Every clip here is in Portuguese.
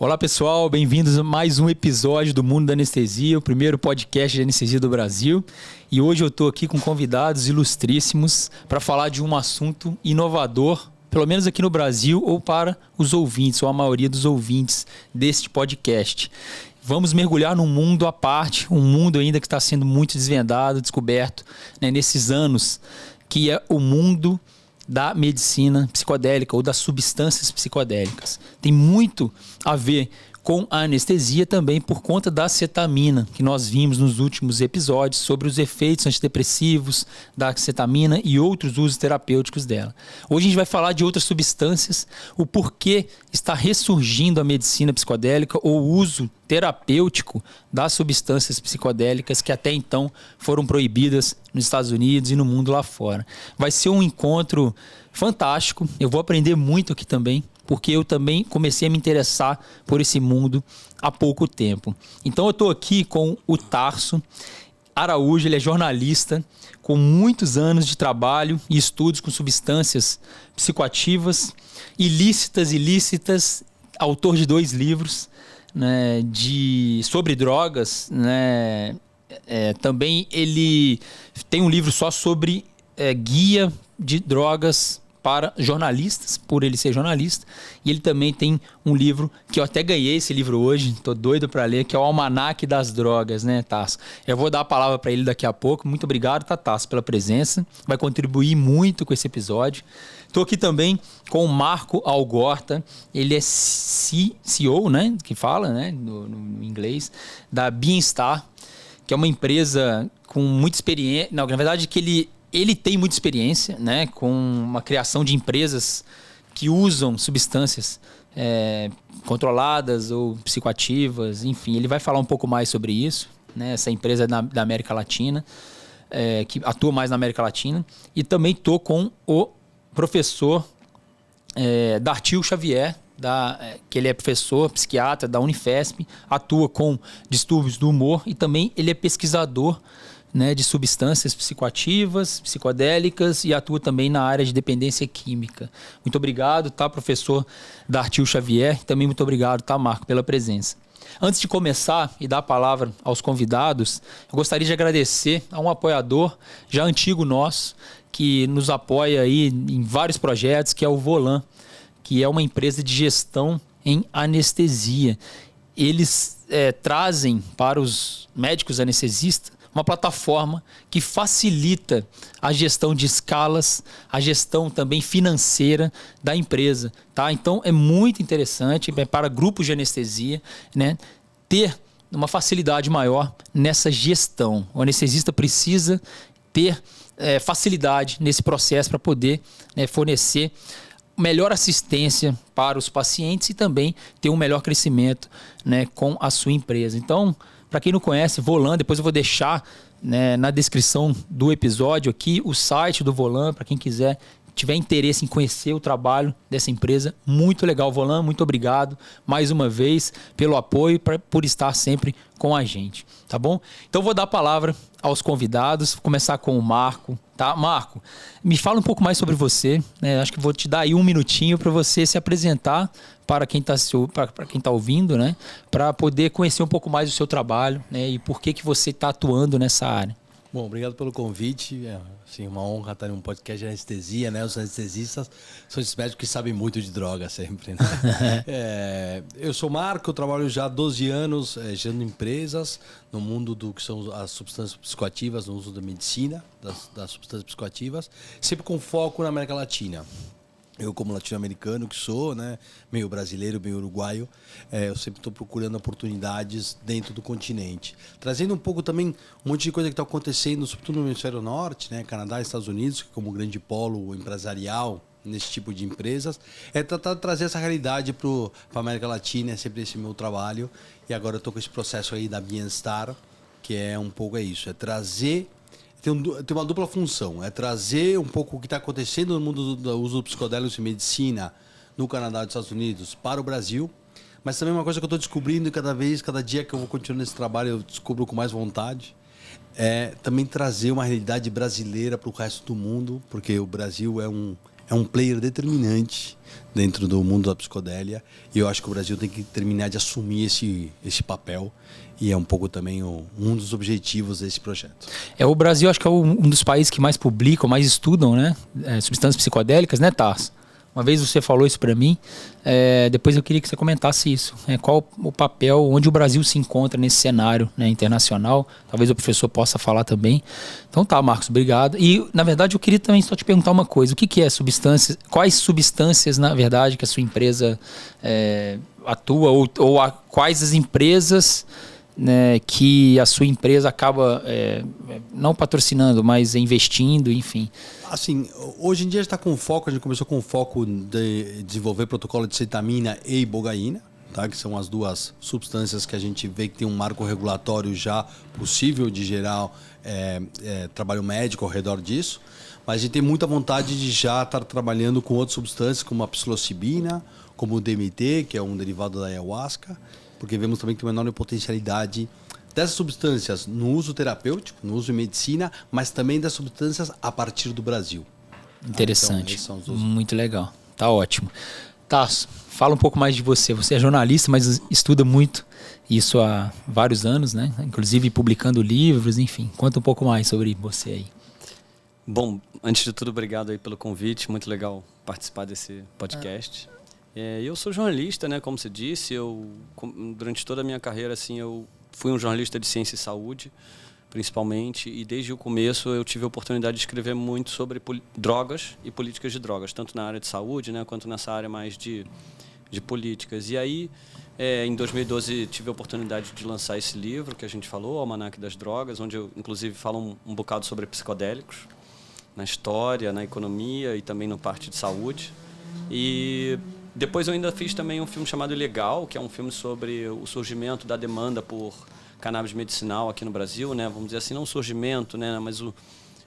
Olá pessoal, bem-vindos a mais um episódio do Mundo da Anestesia, o primeiro podcast de anestesia do Brasil. E hoje eu estou aqui com convidados ilustríssimos para falar de um assunto inovador, pelo menos aqui no Brasil, ou para os ouvintes, ou a maioria dos ouvintes deste podcast. Vamos mergulhar num mundo à parte, um mundo ainda que está sendo muito desvendado, descoberto, né, nesses anos, que é o mundo da medicina psicodélica ou das substâncias psicodélicas. Tem muito a ver com a anestesia também por conta da cetamina, que nós vimos nos últimos episódios sobre os efeitos antidepressivos da cetamina e outros usos terapêuticos dela. Hoje a gente vai falar de outras substâncias, o porquê está ressurgindo a medicina psicodélica ou o uso terapêutico das substâncias psicodélicas que até então foram proibidas nos Estados Unidos e no mundo lá fora. Vai ser um encontro fantástico, eu vou aprender muito aqui também, porque eu também comecei a me interessar por esse mundo há pouco tempo. Então eu estou aqui com o Tarso Araújo, ele é jornalista com muitos anos de trabalho e estudos com substâncias psicoativas, ilícitas, autor de 2 livros, né, sobre drogas, né? Também ele tem um livro só sobre guia de drogas para jornalistas, por ele ser jornalista, e ele também tem um livro que eu até ganhei esse livro hoje, tô doido para ler, que é o Almanaque das Drogas, né, Tasso? Eu vou dar a palavra para ele daqui a pouco. Muito obrigado, Tasso, pela presença, vai contribuir muito com esse episódio. Estou aqui também com o Marco Algorta, ele é CEO, né, que fala, né, no inglês, da Beanstar, que é uma empresa com muita experiência, não, na verdade que ele tem muita experiência, né, com uma criação de empresas que usam substâncias controladas ou psicoativas, enfim, ele vai falar um pouco mais sobre isso, né, essa empresa da América Latina, que atua mais na América Latina, e também estou com o professor Dartil Xavier, que ele é professor, psiquiatra da Unifesp, atua com distúrbios do humor e também ele é pesquisador, né, de substâncias psicoativas, psicodélicas e atua também na área de dependência química. Muito obrigado, tá, professor Dartil Xavier. Também muito obrigado, tá, Marco, pela presença. Antes de começar e dar a palavra aos convidados, eu gostaria de agradecer a um apoiador já antigo nosso, que nos apoia aí em vários projetos, que é o Volan, que é uma empresa de gestão em anestesia. Eles trazem para os médicos anestesistas uma plataforma que facilita a gestão de escalas, a gestão também financeira da empresa, tá? Então é muito interessante para grupos de anestesia, né, ter uma facilidade maior nessa gestão. O anestesista precisa ter facilidade nesse processo para poder fornecer melhor assistência para os pacientes e também ter um melhor crescimento, né, com a sua empresa. Então, para quem não conhece, Volan, depois eu vou deixar, né, na descrição do episódio aqui o site do Volan, para quem tiver interesse em conhecer o trabalho dessa empresa. Muito legal, Volan, muito obrigado mais uma vez pelo apoio, por estar sempre com a gente, tá bom? Então vou dar a palavra aos convidados, vou começar com o Marco, tá? Marco, me fala um pouco mais sobre você, né? Acho que vou te dar aí um minutinho para você se apresentar para quem está ouvindo, né? Para poder conhecer um pouco mais do seu trabalho, né? E por que você está atuando nessa área. Bom, obrigado pelo convite. É assim, uma honra estar em um podcast de anestesia, né? Os anestesistas são esses médicos que sabem muito de droga sempre, né? Eu sou Marco, eu trabalho já há 12 anos gerando empresas no mundo do que são as substâncias psicoativas, no uso da medicina, das substâncias psicoativas, sempre com foco na América Latina. Eu, como latino-americano que sou, né, meio brasileiro, meio uruguaio, eu sempre estou procurando oportunidades dentro do continente. Trazendo um pouco também um monte de coisa que está acontecendo, sobretudo no hemisfério norte, né, Canadá e Estados Unidos, que como grande polo empresarial nesse tipo de empresas, tratar de trazer essa realidade para a América Latina, é sempre esse meu trabalho. E agora eu estou com esse processo aí da Beanstar, que é um pouco isso, é trazer... Tem uma dupla função, é trazer um pouco o que está acontecendo no mundo do uso dos psicodélicos em medicina no Canadá e nos Estados Unidos para o Brasil, mas também uma coisa que eu estou descobrindo cada dia que eu vou continuar nesse trabalho, eu descubro com mais vontade, é também trazer uma realidade brasileira para o resto do mundo, porque o Brasil é um é um player determinante dentro do mundo da psicodélia, e eu acho que o Brasil tem que terminar de assumir esse papel, e é um pouco também um dos objetivos desse projeto. O Brasil, acho que é um dos países que mais publicam, mais estudam, né? Substâncias psicodélicas, né, Tarso? Uma vez você falou isso para mim, depois eu queria que você comentasse isso. Qual o papel, onde o Brasil se encontra nesse cenário, né, internacional? Talvez o professor possa falar também. Então tá, Marcos, obrigado. E, na verdade, eu queria também só te perguntar uma coisa. O que é substâncias? Quais substâncias, na verdade, que a sua empresa atua? Ou quais as empresas, né, que a sua empresa acaba não patrocinando, mas investindo, enfim? Assim, hoje em dia a gente começou com o foco de desenvolver protocolo de cetamina e ibogaína, tá? Que são as duas substâncias que a gente vê que tem um marco regulatório já possível de gerar trabalho médico ao redor disso. Mas a gente tem muita vontade de já estar trabalhando com outras substâncias, como a psilocibina, como o DMT, que é um derivado da ayahuasca, porque vemos também que tem uma enorme potencialidade dessas substâncias no uso terapêutico, no uso em medicina, mas também das substâncias a partir do Brasil. Interessante. Então, muito legal. Tá ótimo. Tarso, fala um pouco mais de você. Você é jornalista, mas estuda muito isso há vários anos, né? Inclusive publicando livros, enfim. Conta um pouco mais sobre você aí. Bom, antes de tudo, obrigado aí pelo convite. Muito legal participar desse podcast. Eu sou jornalista, né? Como você disse, durante toda a minha carreira, assim, eu fui um jornalista de ciência e saúde, principalmente, e desde o começo eu tive a oportunidade de escrever muito sobre drogas e políticas de drogas, tanto na área de saúde, né, quanto nessa área mais de políticas. E aí, em 2012, tive a oportunidade de lançar esse livro que a gente falou, o Almanaque das Drogas, onde eu, inclusive, falo um bocado sobre psicodélicos, na história, na economia e também no parte de saúde. E depois eu ainda fiz também um filme chamado Ilegal, que é um filme sobre o surgimento da demanda por cannabis medicinal aqui no Brasil, né? Vamos dizer assim, não o surgimento, né? Mas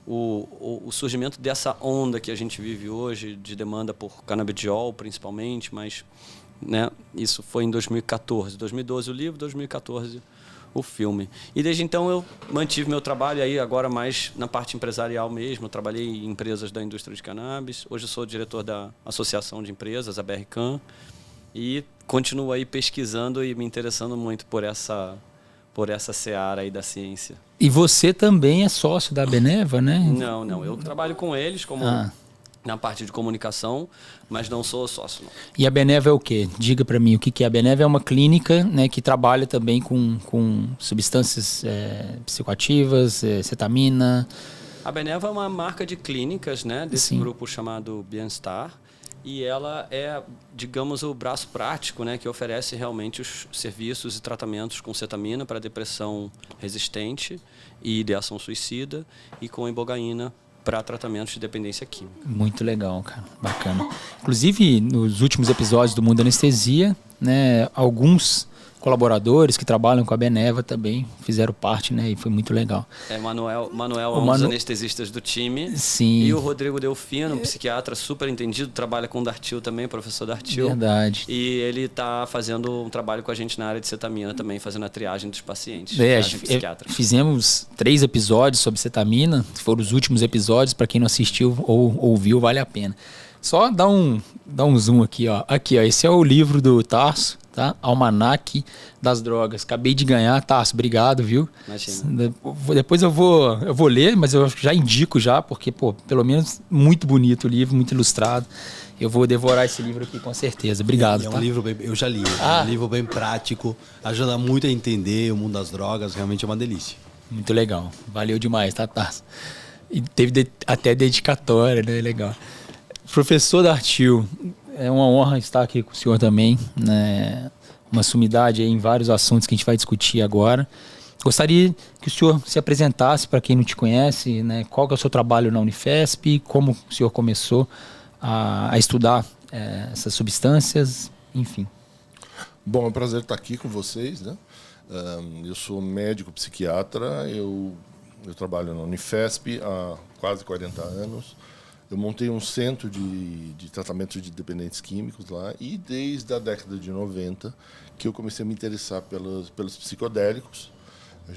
o surgimento dessa onda que a gente vive hoje de demanda por canabidiol, principalmente, mas, né, isso foi em 2014. 2012 o livro, 2014 o filme. E desde então eu mantive meu trabalho aí agora mais na parte empresarial mesmo. Eu trabalhei em empresas da indústria de cannabis. Hoje eu sou diretor da Associação de Empresas, a BRCAM, e continuo aí pesquisando e me interessando muito por essa seara aí da ciência. E você também é sócio da Beneva, né? Não. Eu trabalho com eles como na parte de comunicação, mas não sou sócio, não. E a Beneva é o quê? Diga para mim o que é. A Beneva é uma clínica, né, que trabalha também com substâncias psicoativas, cetamina. A Beneva é uma marca de clínicas, né, desse grupo chamado Bienstar, e ela é, digamos, o braço prático, né, que oferece realmente os serviços e tratamentos com cetamina para depressão resistente e ideação suicida, e com ibogaína para tratamentos de dependência química. Muito legal, cara. Bacana. Inclusive, nos últimos episódios do Mundo Anestesia, né, alguns colaboradores que trabalham com a Beneva também fizeram parte, né, e foi muito legal. Manuel é um dos anestesistas do time. Sim. E o Rodrigo Delfino, um psiquiatra super entendido, trabalha com o Dartil também, professor Dartil. Verdade. E ele está fazendo um trabalho com a gente na área de cetamina também, fazendo a triagem dos pacientes. Fizemos 3 episódios sobre cetamina, foram os últimos episódios, para quem não assistiu ou ouviu, vale a pena. Só dá um zoom aqui, ó. Aqui, ó, esse é o livro do Tarso, tá? Almanaque das Drogas. Acabei de ganhar, Tarso, obrigado, viu? Imagina. Depois eu vou ler, mas eu já indico já, porque, pô, pelo menos muito bonito o livro, muito ilustrado. Eu vou devorar esse livro aqui com certeza. Obrigado. É um livro bem, eu já li, é um livro bem prático, ajuda muito a entender o mundo das drogas, realmente é uma delícia. Muito legal, valeu demais, tá, Tarso? E teve até dedicatória, né? Legal. Professor Dartil, é uma honra estar aqui com o senhor também, né? Uma sumidade aí em vários assuntos que a gente vai discutir agora. Gostaria que o senhor se apresentasse para quem não te conhece, né? Qual que é o seu trabalho na Unifesp, como o senhor começou a estudar essas substâncias, enfim. Bom, é um prazer estar aqui com vocês, né? Eu sou médico psiquiatra, eu trabalho na Unifesp há quase 40 anos. Eu montei um centro de tratamento de dependentes químicos lá e desde a década de 90 que eu comecei a me interessar pelos psicodélicos. A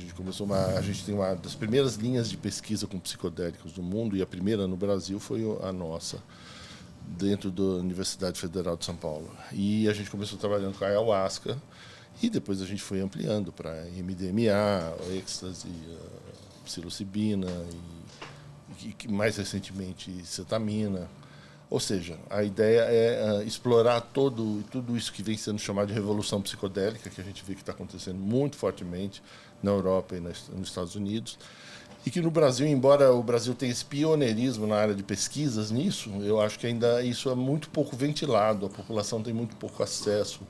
gente tem uma das primeiras linhas de pesquisa com psicodélicos do mundo, e a primeira no Brasil foi a nossa. dentro da Universidade Federal de São Paulo. E a gente começou trabalhando com a ayahuasca e depois a gente foi ampliando para MDMA, êxtase, psilocibina e mais recentemente cetamina. Ou seja, a ideia é explorar tudo isso que vem sendo chamado de revolução psicodélica, que a gente vê que está acontecendo muito fortemente na Europa e nos Estados Unidos. E que no Brasil, embora o Brasil tenha esse pioneirismo na área de pesquisas nisso, eu acho que ainda isso é muito pouco ventilado, a população tem muito pouco acesso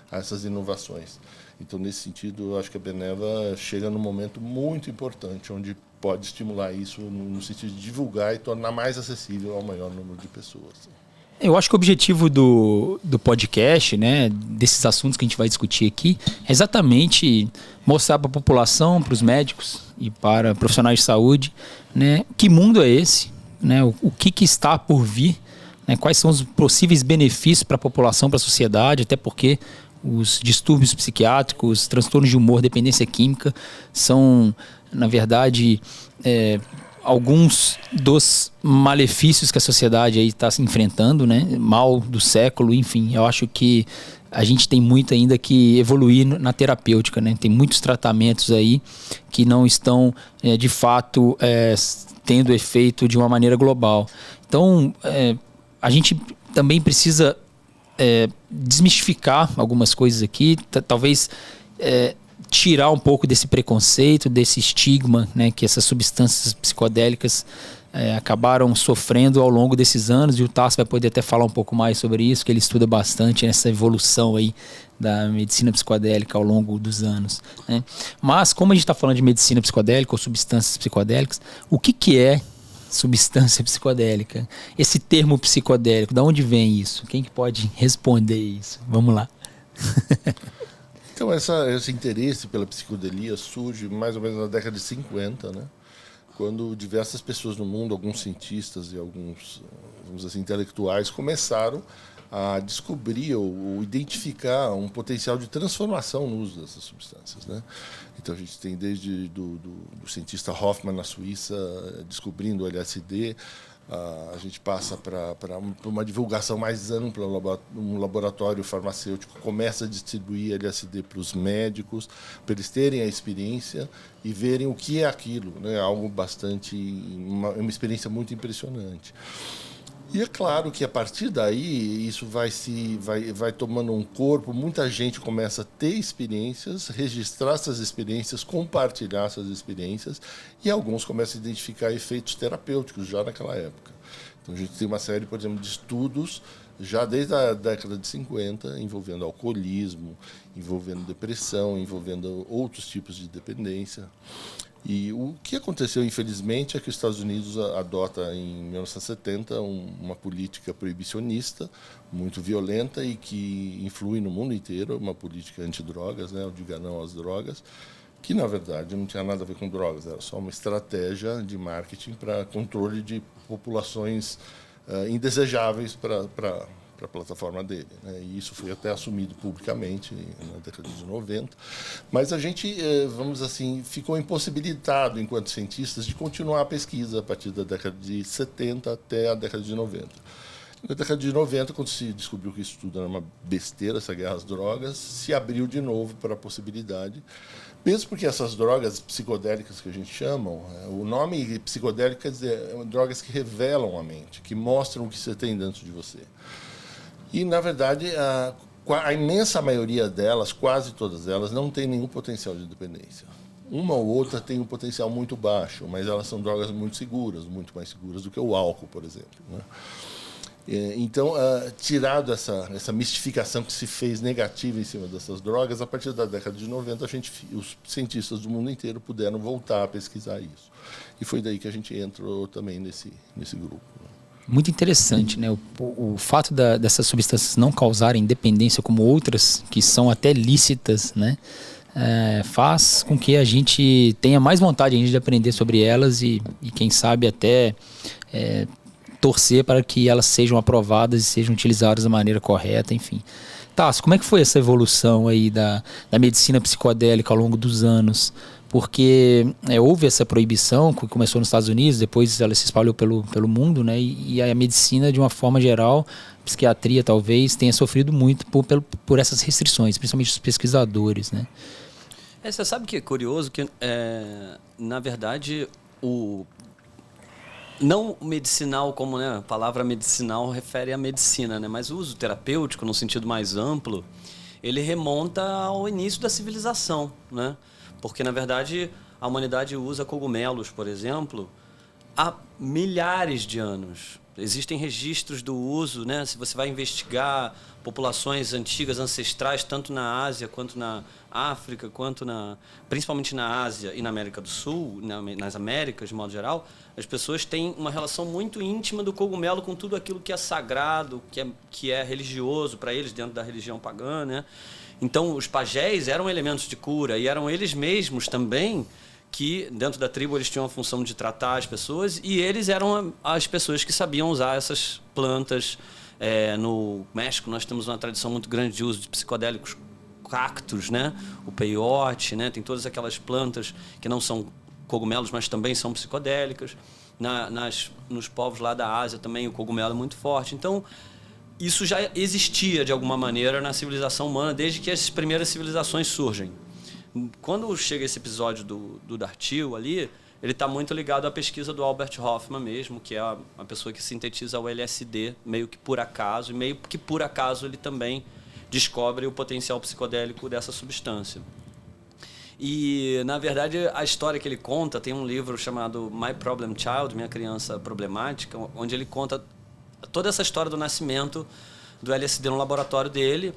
a essas inovações. Então, nesse sentido, eu acho que a Beneva chega num momento muito importante, onde pode estimular isso no sentido de divulgar e tornar mais acessível ao maior número de pessoas. Eu acho que o objetivo do podcast, né, desses assuntos que a gente vai discutir aqui, é exatamente mostrar para a população, para os médicos e para profissionais de saúde, né, que mundo é esse, né, o que está por vir, né, quais são os possíveis benefícios para a população, para a sociedade, até porque os distúrbios psiquiátricos, transtornos de humor, dependência química, são, na verdade, alguns dos malefícios que a sociedade está se enfrentando, né? Mal do século, enfim. Eu acho que a gente tem muito ainda que evoluir na terapêutica, né? Tem muitos tratamentos aí que não estão, de fato, tendo efeito de uma maneira global. Então, a gente também precisa desmistificar algumas coisas aqui, talvez tirar um pouco desse preconceito, desse estigma, né, que essas substâncias psicodélicas acabaram sofrendo ao longo desses anos, e o Tasso vai poder até falar um pouco mais sobre isso, que ele estuda bastante essa evolução aí da medicina psicodélica ao longo dos anos, né? Mas como a gente está falando de medicina psicodélica ou substâncias psicodélicas, o que é substância psicodélica? Esse termo psicodélico, de onde vem isso? Quem que pode responder isso? Vamos lá. Então, esse interesse pela psicodelia surge mais ou menos na década de 50, né? Quando diversas pessoas no mundo, alguns cientistas e alguns, vamos dizer assim, intelectuais, começaram a descobrir ou identificar um potencial de transformação no uso dessas substâncias, né? Então, a gente tem desde do cientista Hoffman, na Suíça, descobrindo o LSD. A gente passa para uma divulgação mais ampla. Um laboratório farmacêutico começa a distribuir LSD para os médicos, para eles terem a experiência e verem o que é aquilo, né? Algo bastante, uma experiência muito impressionante. E é claro que a partir daí isso vai tomando um corpo, muita gente começa a ter experiências, registrar essas experiências, compartilhar essas experiências, e alguns começam a identificar efeitos terapêuticos já naquela época. Então a gente tem uma série, por exemplo, de estudos já desde a década de 50, envolvendo alcoolismo, envolvendo depressão, envolvendo outros tipos de dependência. E o que aconteceu, infelizmente, é que os Estados Unidos adota, em 1970, uma política proibicionista muito violenta e que influi no mundo inteiro, uma política antidrogas, né, o diga não às drogas, que, na verdade, não tinha nada a ver com drogas, era só uma estratégia de marketing para controle de populações indesejáveis para a plataforma dele, né? E isso foi até assumido publicamente na década de 90. Mas a gente, vamos assim, ficou impossibilitado, enquanto cientistas, de continuar a pesquisa a partir da década de 70 até a década de 90. Na década de 90, quando se descobriu que isso tudo era uma besteira, essa guerra às drogas, se abriu de novo para a possibilidade, mesmo porque essas drogas psicodélicas que a gente chama, o nome psicodélico quer dizer drogas que revelam a mente, que mostram o que você tem dentro de você. E, na verdade, a imensa maioria delas, quase todas elas, não tem nenhum potencial de dependência. Uma ou outra tem um potencial muito baixo, mas elas são drogas muito seguras, muito mais seguras do que o álcool, por exemplo, né? Então, tirado essa mistificação que se fez negativa em cima dessas drogas, a partir da década de 90, os cientistas do mundo inteiro puderam voltar a pesquisar isso. E foi daí que a gente entrou também nesse grupo. Muito interessante, né? O fato dessas substâncias não causarem dependência como outras, que são até lícitas, né? Faz com que a gente tenha mais vontade ainda de aprender sobre elas e quem sabe até torcer para que elas sejam aprovadas e sejam utilizadas da maneira correta, enfim. Tasso, como é que foi essa evolução aí da medicina psicodélica ao longo dos anos? porque houve essa proibição que começou nos Estados Unidos, depois ela se espalhou pelo mundo, né? E a medicina, de uma forma geral, a psiquiatria talvez tenha sofrido muito por essas restrições, principalmente os pesquisadores, né? Você sabe que é curioso que, na verdade, não medicinal como, né, a palavra medicinal refere à medicina, né, mas o uso terapêutico, no sentido mais amplo, ele remonta ao início da civilização, né? Porque, na verdade, a humanidade usa cogumelos, por exemplo, há milhares de anos. Existem registros do uso, né? Se você vai investigar populações antigas, ancestrais, tanto na Ásia quanto na África, principalmente na Ásia e na América do Sul, nas Américas, de modo geral, as pessoas têm uma relação muito íntima do cogumelo com tudo aquilo que é sagrado, que é religioso para eles, dentro da religião pagã, né? Então, os pajés eram elementos de cura e eram eles mesmos também que, dentro da tribo, eles tinham a função de tratar as pessoas e eles eram as pessoas que sabiam usar essas plantas. No México, nós temos uma tradição muito grande de uso de psicodélicos, cactos, né? O peyote, né? Tem todas aquelas plantas que não são cogumelos, mas também são psicodélicas. Nos povos lá da Ásia também o cogumelo é muito forte. Então, isso já existia, de alguma maneira, na civilização humana, desde que as primeiras civilizações surgem. Quando chega esse episódio do Dartil ali, ele está muito ligado à pesquisa do Albert Hofmann mesmo, que é a pessoa que sintetiza o LSD, meio que por acaso, e meio que por acaso ele também descobre o potencial psicodélico dessa substância. E, na verdade, a história que ele conta, tem um livro chamado My Problem Child, Minha Criança Problemática, onde ele conta toda essa história do nascimento do LSD no laboratório dele,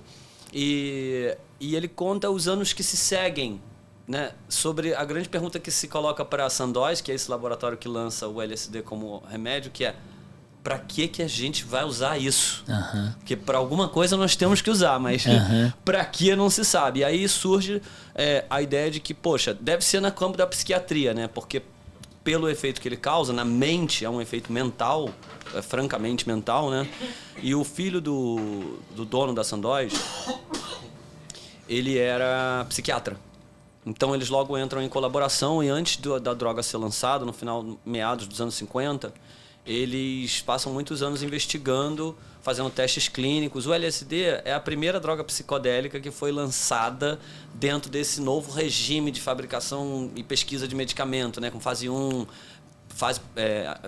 e ele conta os anos que se seguem, né, sobre a grande pergunta que se coloca para a Sandoz, que é esse laboratório que lança o LSD como remédio, que é: para que a gente vai usar isso? Uhum. Porque para alguma coisa nós temos que usar, mas para que não se sabe. E aí surge a ideia de que, poxa, deve ser no campo da psiquiatria, né? Porque pelo efeito que ele causa na mente, é um efeito mental, francamente mental, né? E o filho do dono da Sandoz, ele era psiquiatra. Então eles logo entram em colaboração, e antes da droga ser lançada, no final, meados dos anos 50, eles passam muitos anos investigando, fazendo testes clínicos. O LSD é a primeira droga psicodélica que foi lançada dentro desse novo regime de fabricação e pesquisa de medicamento, né, com fase 1,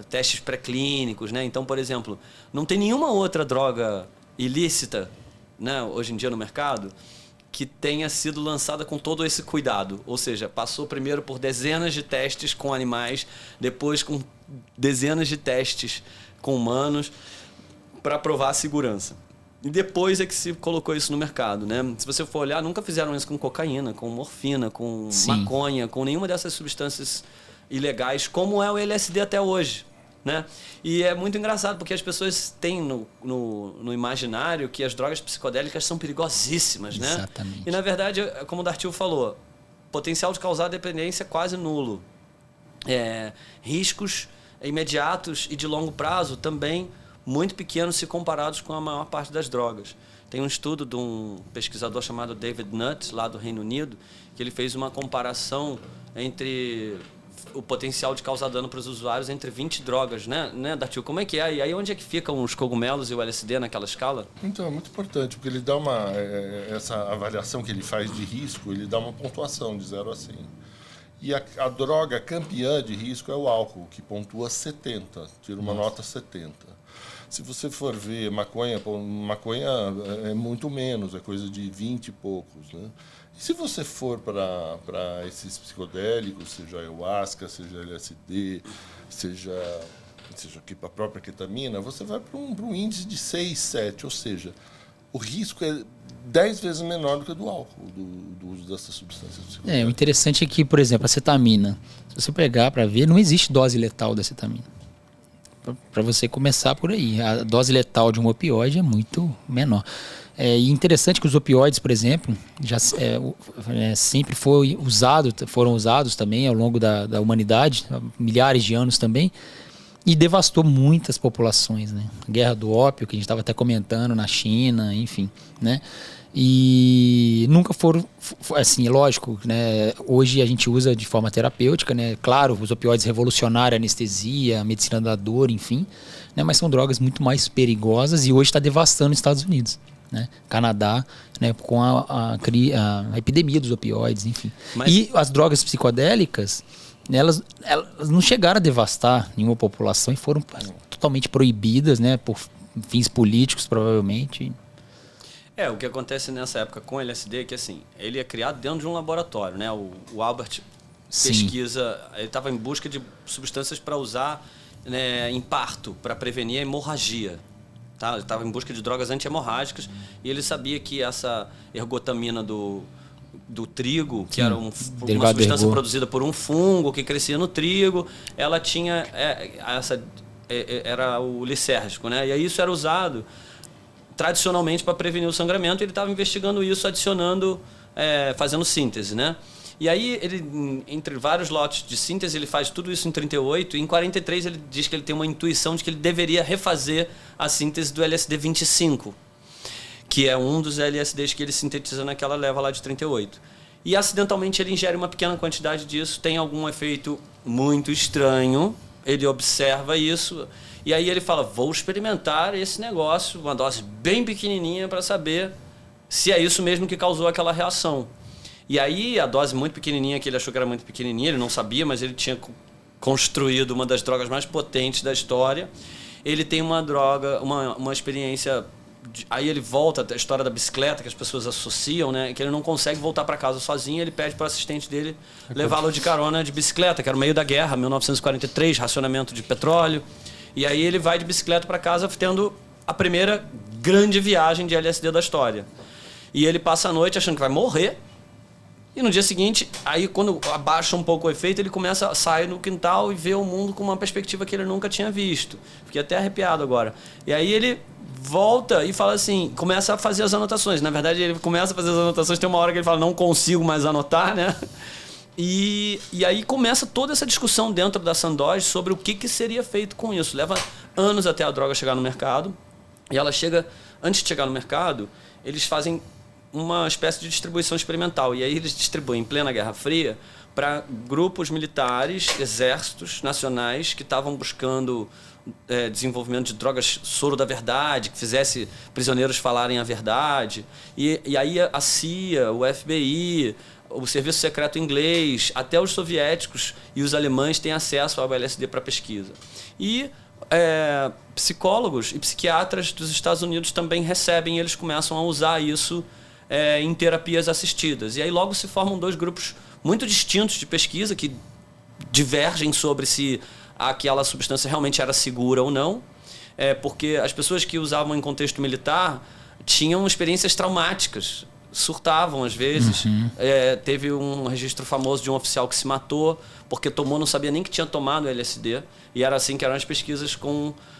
testes pré-clínicos, né? Então, por exemplo, não tem nenhuma outra droga ilícita, né, hoje em dia no mercado, que tenha sido lançada com todo esse cuidado. Ou seja, passou primeiro por dezenas de testes com animais, depois com dezenas de testes com humanos, para provar a segurança. E depois é que se colocou isso no mercado, né? Se você for olhar, nunca fizeram isso com cocaína, com morfina, com maconha, com nenhuma dessas substâncias ilegais, como é o LSD até hoje, né? E é muito engraçado, porque as pessoas têm no imaginário que as drogas psicodélicas são perigosíssimas, né? Exatamente. E, na verdade, como o Dartil falou, potencial de causar dependência é quase nulo. Riscos imediatos e de longo prazo também muito pequenos se comparados com a maior parte das drogas. Tem um estudo de um pesquisador chamado David Nutt, lá do Reino Unido, que ele fez uma comparação entre o potencial de causar dano para os usuários entre 20 drogas, né, Dartil? Como é que é? E aí onde é que ficam os cogumelos e o LSD naquela escala? Então, é muito importante, porque ele dá essa avaliação que ele faz de risco, ele dá uma pontuação de 0 a 100. E a droga campeã de risco é o álcool, que pontua 70, tira uma nota 70. Se você for ver maconha é muito menos, é coisa de 20 e poucos, né? E se você for para esses psicodélicos, seja ayahuasca, seja LSD, seja a própria ketamina, você vai para um índice de 6, 7, ou seja, o risco é 10 vezes menor do que o do álcool, do uso dessas substâncias psicodélicas. O interessante é que, por exemplo, a cetamina, se você pegar para ver, não existe dose letal da cetamina. Para você começar por aí. A dose letal de um opioide é muito menor. E interessante que os opioides, por exemplo, já sempre foram usados também ao longo da humanidade, há milhares de anos também. e devastou muitas populações, né? A guerra do ópio, que a gente estava até comentando, na China, enfim, né? E nunca foram, assim, lógico, né? Hoje a gente usa de forma terapêutica, né? Claro, os opioides revolucionaram a anestesia, a medicina da dor, enfim, né? Mas são drogas muito mais perigosas e hoje está devastando os Estados Unidos, né? Canadá, né? Com a epidemia dos opioides, enfim. E as drogas psicodélicas, elas não chegaram a devastar nenhuma população e foram totalmente proibidas, né? Por fins políticos, provavelmente. O que acontece nessa época com o LSD é que, assim, ele é criado dentro de um laboratório, né? O Albert pesquisa, ele estava em busca de substâncias para usar, né, em parto, para prevenir a hemorragia. Tá? Ele estava em busca de drogas anti-hemorrágicas e ele sabia que essa ergotamina do trigo, que era uma substância produzida por um fungo que crescia no trigo, ela tinha era o lisérgico, né? E aí isso era usado tradicionalmente para prevenir o sangramento, e ele estava investigando isso, adicionando, fazendo síntese, né? E aí, ele, entre vários lotes de síntese, ele faz tudo isso em 38, e em 43 ele diz que ele tem uma intuição de que ele deveria refazer a síntese do LSD 25, que é um dos LSDs que ele sintetiza naquela leva lá de 38. E acidentalmente ele ingere uma pequena quantidade disso, tem algum efeito muito estranho, ele observa isso, e aí ele fala, vou experimentar esse negócio, uma dose bem pequenininha para saber se é isso mesmo que causou aquela reação. E aí a dose muito pequenininha, que ele achou que era muito pequenininha, ele não sabia, mas ele tinha construído uma das drogas mais potentes da história. Ele tem uma droga, uma experiência... Aí ele volta à história da bicicleta, que as pessoas associam, né? Que ele não consegue voltar para casa sozinho, ele pede para o assistente dele levá-lo de carona de bicicleta, que era no meio da guerra, 1943, racionamento de petróleo. E aí ele vai de bicicleta para casa tendo a primeira grande viagem de LSD da história. E ele passa a noite achando que vai morrer. E no dia seguinte, aí quando abaixa um pouco o efeito, ele começa a sair no quintal e ver o mundo com uma perspectiva que ele nunca tinha visto. Fiquei até arrepiado agora. E aí ele volta e fala assim, começa a fazer as anotações. Na verdade, ele começa a fazer as anotações, tem uma hora que ele fala, não consigo mais anotar, né? E aí começa toda essa discussão dentro da Sandoz sobre o que seria feito com isso. Leva anos até a droga chegar no mercado. E ela chega, antes de chegar no mercado, eles fazem uma espécie de distribuição experimental. E aí eles distribuem em plena Guerra Fria para grupos militares, exércitos nacionais que estavam buscando desenvolvimento de drogas soro da verdade, que fizesse prisioneiros falarem a verdade. E aí a CIA, o FBI, o Serviço Secreto Inglês, até os soviéticos e os alemães têm acesso ao LSD para pesquisa. E psicólogos e psiquiatras dos Estados Unidos também recebem, e eles começam a usar isso em terapias assistidas. E aí logo se formam dois grupos muito distintos de pesquisa que divergem sobre se aquela substância realmente era segura ou não, porque as pessoas que usavam em contexto militar tinham experiências traumáticas, surtavam às vezes. Teve um registro famoso de um oficial que se matou porque tomou, não sabia nem que tinha tomado LSD, e era assim que eram as pesquisas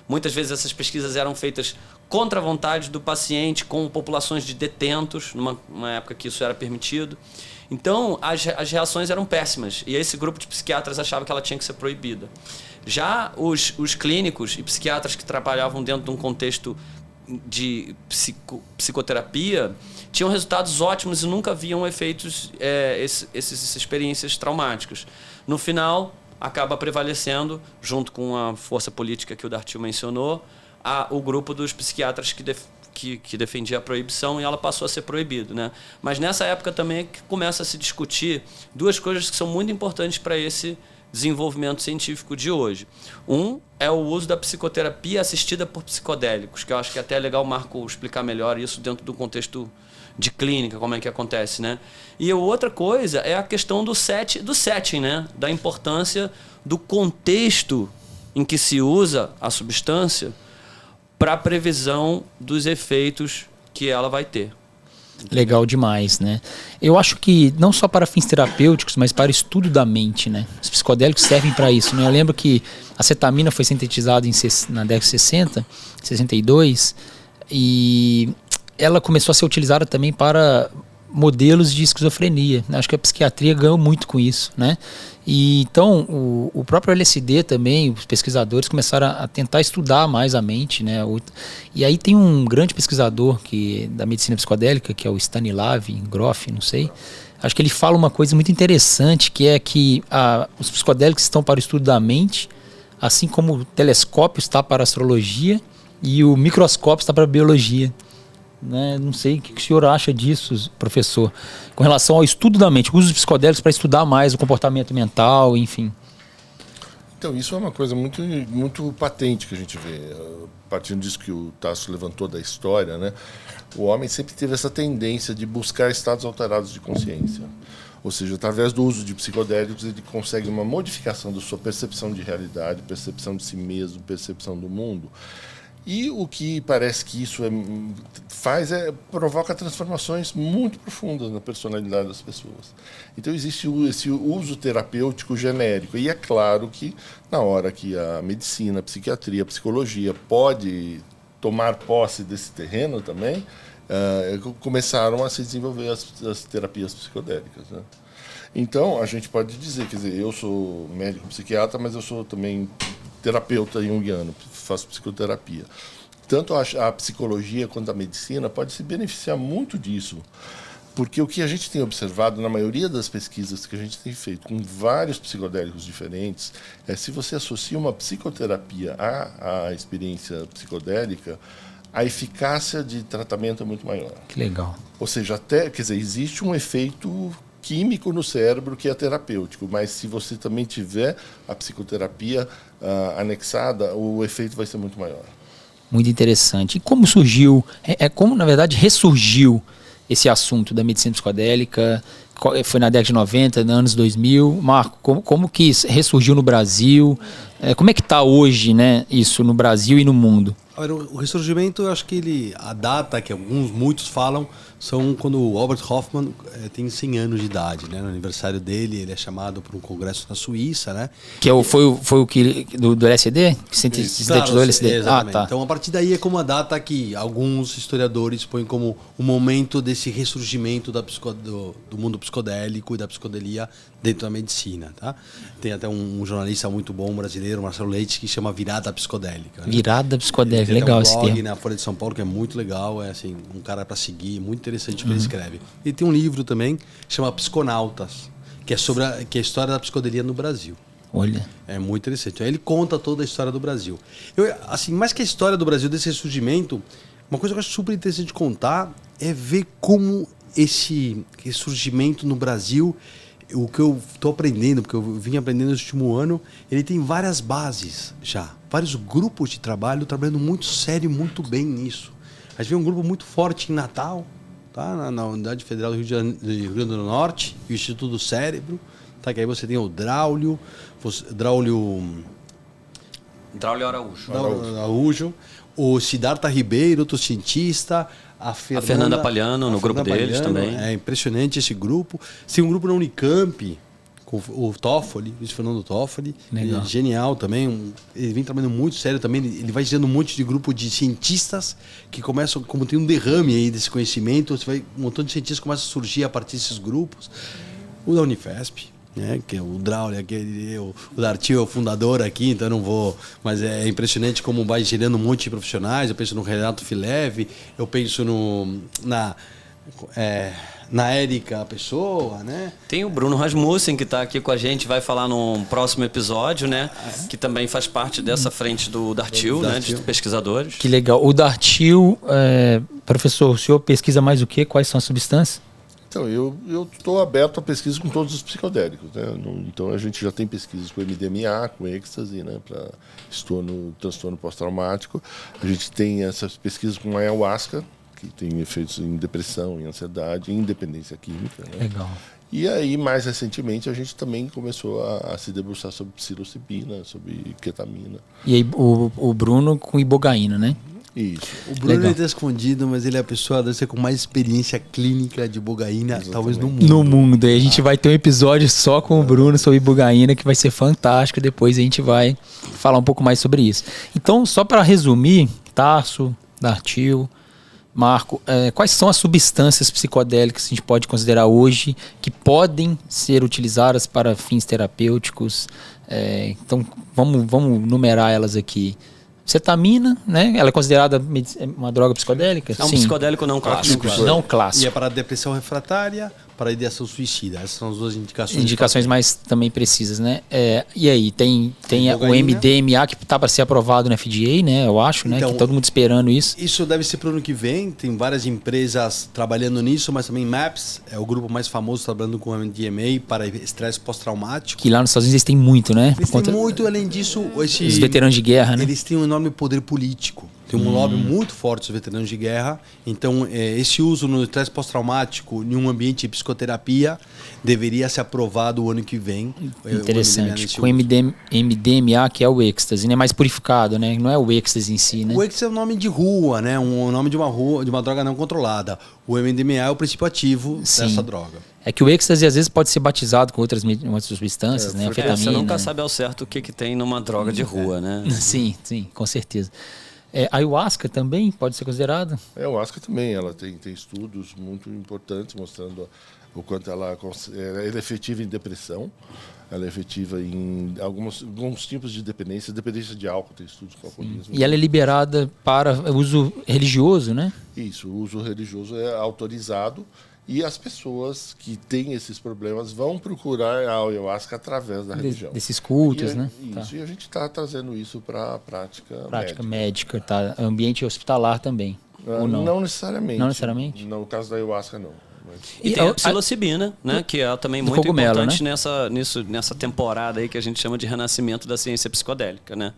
muitas vezes essas pesquisas eram feitas contra a vontade do paciente, com populações de detentos, numa época que isso era permitido. Então, as reações eram péssimas, e esse grupo de psiquiatras achava que ela tinha que ser proibida. Já os clínicos e psiquiatras que trabalhavam dentro de um contexto de psicoterapia tinham resultados ótimos e nunca haviam efeitos, essas experiências traumáticas. No final, acaba prevalecendo, junto com a força política que o Dartil mencionou, o grupo dos psiquiatras que defendia a proibição, e ela passou a ser proibida, né? Mas nessa época também é que começa a se discutir duas coisas que são muito importantes para esse desenvolvimento científico de hoje. Um é o uso da psicoterapia assistida por psicodélicos, que eu acho que até é legal o Marco explicar melhor isso dentro do contexto de clínica, como é que acontece, né? E a outra coisa é a questão do setting, né? Da importância do contexto em que se usa a substância para a previsão dos efeitos que ela vai ter. Legal demais, né? Eu acho que não só para fins terapêuticos, mas para o estudo da mente, né? Os psicodélicos servem para isso, né? Eu lembro que a cetamina foi sintetizada na década de 60, 62, e ela começou a ser utilizada também para modelos de esquizofrenia. Acho que a psiquiatria ganhou muito com isso, né? E então o próprio LSD também, os pesquisadores começaram a tentar estudar mais a mente, né? E aí tem um grande pesquisador da medicina psicodélica, que é o Stanislav Grof, não sei. Acho que ele fala uma coisa muito interessante, que é que os psicodélicos estão para o estudo da mente, assim como o telescópio está para a astrologia e o microscópio está para a biologia. Né? Não sei o que o senhor acha disso, professor, com relação ao estudo da mente, o uso de psicodélicos para estudar mais o comportamento mental, enfim. Então, isso é uma coisa muito, muito patente que a gente vê. Partindo disso que o Tasso levantou da história, né? O homem sempre teve essa tendência de buscar estados alterados de consciência. Ou seja, através do uso de psicodélicos, ele consegue uma modificação da sua percepção de realidade, percepção de si mesmo, percepção do mundo. E o que parece que isso provoca transformações muito profundas na personalidade das pessoas. Então existe esse uso terapêutico genérico. E é claro que na hora que a medicina, a psiquiatria, a psicologia pode tomar posse desse terreno também, começaram a se desenvolver as terapias psicodélicas, né? Então a gente pode dizer, quer dizer, eu sou médico psiquiatra, mas eu sou também terapeuta junguiano, faço psicoterapia. Tanto a psicologia quanto a medicina pode se beneficiar muito disso, porque o que a gente tem observado na maioria das pesquisas que a gente tem feito com vários psicodélicos diferentes é se você associa uma psicoterapia à experiência psicodélica, a eficácia de tratamento é muito maior. Que legal. Ou seja, quer dizer, existe um efeito químico no cérebro que é terapêutico, mas se você também tiver a psicoterapia anexada, o efeito vai ser muito maior. Muito interessante. E como surgiu, como na verdade ressurgiu esse assunto da medicina psicodélica? Foi na década de 90, nos anos 2000. Marco, como que ressurgiu no Brasil? Como é que está hoje, né, isso no Brasil e no mundo? O ressurgimento, eu acho que a data que muitos falam, são quando o Albert Hofmann tem 100 anos de idade, né? No aniversário dele, ele é chamado para um congresso na Suíça, né? Que foi o que do LSD? Que sintetizou o LSD? Exatamente. Tá. Então, a partir daí é como a data que alguns historiadores põem como o momento desse ressurgimento do mundo psicodélico e da psicodelia dentro da medicina, tá? Tem até um jornalista muito bom brasileiro, Marcelo Leite, que chama Virada Psicodélica. Né? Virada Psicodélica, legal esse termo. Tem um blog na Folha de São Paulo que é muito legal, é assim, um cara para seguir, muito interessante o que ele escreve. E tem um livro também que chama Psiconautas, que é sobre a história da psicodelia no Brasil. Olha. É muito interessante. Aí ele conta toda a história do Brasil. Assim, mais que a história do Brasil, desse ressurgimento, uma coisa que eu acho super interessante de contar é ver como esse ressurgimento no Brasil, o que eu estou aprendendo, porque eu vim aprendendo no último ano, ele tem várias bases já. Vários grupos de trabalho trabalhando muito sério, muito bem nisso. A gente vê um grupo muito forte em Natal, tá? na Unidade Federal do Rio Grande do Norte, e o Instituto do Cérebro. Tá? Que aí você tem o Draulio Araújo, o Siddhartha Ribeiro, outro cientista, a Fernanda Palhano, no grupo deles também. É impressionante esse grupo. Tem um grupo na Unicamp, com o Toffoli, Luiz Fernando Toffoli. Legal. Genial também. Ele vem trabalhando muito sério também. Ele vai gerando um monte de grupo de cientistas que começam, como tem um derrame aí desse conhecimento, um montão de cientistas começam a surgir a partir desses grupos. O da Unifesp, né, que é o Draulio, o Dartil é o fundador aqui, então eu não vou... Mas é impressionante como vai gerando um monte de profissionais. Eu penso no Renato Fileve, eu penso na Érica Pessoa, né? Tem o Bruno Rasmussen, que está aqui com a gente, vai falar num próximo episódio, né? Que também faz parte dessa frente do Dartil, né? De pesquisadores. Que legal. O Dartil, professor, o senhor pesquisa mais o quê? Quais são as substâncias? Então, eu estou aberto a pesquisa com todos os psicodélicos, né? Então, a gente já tem pesquisas com MDMA, com êxtase, né? Para transtorno pós-traumático. A gente tem essas pesquisas com ayahuasca, que tem efeitos em depressão, em ansiedade, em independência química, né? Legal. E aí, mais recentemente, a gente também começou a se debruçar sobre psilocibina, sobre ketamina. E aí, o Bruno com ibogaína, né? Isso. O Bruno está escondido, mas ele é a pessoa deve ser com mais experiência clínica de ibogaína, Exatamente. talvez no mundo. No mundo. E a gente vai ter um episódio só com o Bruno sobre ibogaína, que vai ser fantástico. Depois a gente vai falar um pouco mais sobre isso. Então, só para resumir, Tasso, Dartil, Marco, quais são as substâncias psicodélicas que a gente pode considerar hoje que podem ser utilizadas para fins terapêuticos? Então, vamos numerar elas aqui. Cetamina, né? Ela é considerada uma droga psicodélica? É um psicodélico não clássico. Não clássico. E é para depressão refratária, para ideação suicida. Essas são as duas indicações. Indicações mais também precisas, né? E aí, tem o MDMA que está para ser aprovado no FDA, né? Eu acho, né? Então, que todo mundo esperando isso. Isso deve ser para o ano que vem. Tem várias empresas trabalhando nisso, mas também MAPS é o grupo mais famoso trabalhando com MDMA para estresse pós-traumático. Que lá nos Estados Unidos eles têm muito, né? Eles têm muito, além disso... Os veteranos de guerra, né? Eles têm um enorme poder político. Tem um lobby muito forte dos veteranos de guerra. Então, esse uso no estresse pós-traumático em um ambiente de psicoterapia deveria ser aprovado o ano que vem. Interessante. Com MDMA, que é o êxtase, né? Mais purificado, né? Não é o êxtase em si, né? O êxtase é um nome de rua, né? Um nome de uma droga não controlada. O MDMA é o princípio ativo dessa droga. É que o êxtase às vezes pode ser batizado com outras substâncias, né? Você nunca sabe ao certo o que tem numa droga de rua, né? Sim, com certeza. A ayahuasca também pode ser considerada? A ayahuasca também, ela tem estudos muito importantes mostrando o quanto ela é efetiva em depressão, ela é efetiva em alguns tipos de dependência de álcool, tem estudos com alcoolismo. E ela é liberada para uso religioso, né? Isso, o uso religioso é autorizado e as pessoas que têm esses problemas vão procurar a ayahuasca através da religião. Desses cultos, né? Isso, e a gente está trazendo isso para a prática médica, tá? Ambiente hospitalar também, ou não? Não necessariamente. Não necessariamente? No caso da ayahuasca, não. E tem a psilocibina, né? Que é também muito cogumelo, importante, né? nessa temporada aí que a gente chama de renascimento da ciência psicodélica, né?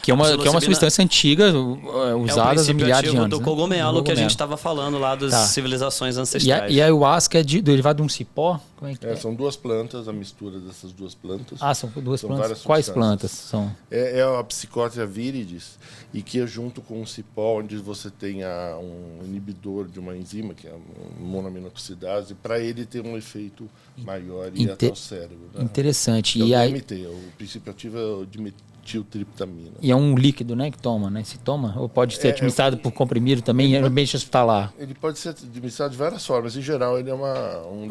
Que é uma substância antiga usada há milhares de anos. Do cogumelo que a gente estava falando lá das civilizações ancestrais. E a ayahuasca é derivada de um cipó? Como é que São duas plantas, a mistura dessas duas plantas. São duas plantas? Quais plantas são? É a Psychotria viridis, e que é junto com um cipó, onde você tem um inibidor de uma enzima, que é a monoaminoxidase, para ele ter um efeito maior e até o cérebro. Né? Interessante. É o DMT, o princípio ativo é o dimetiltriptamina. E é um líquido, né, que toma, né? Se toma? Ou pode ser administrado por comprimido também, em ambiente hospitalar? Ele pode ser administrado de várias formas. Em geral, ele é um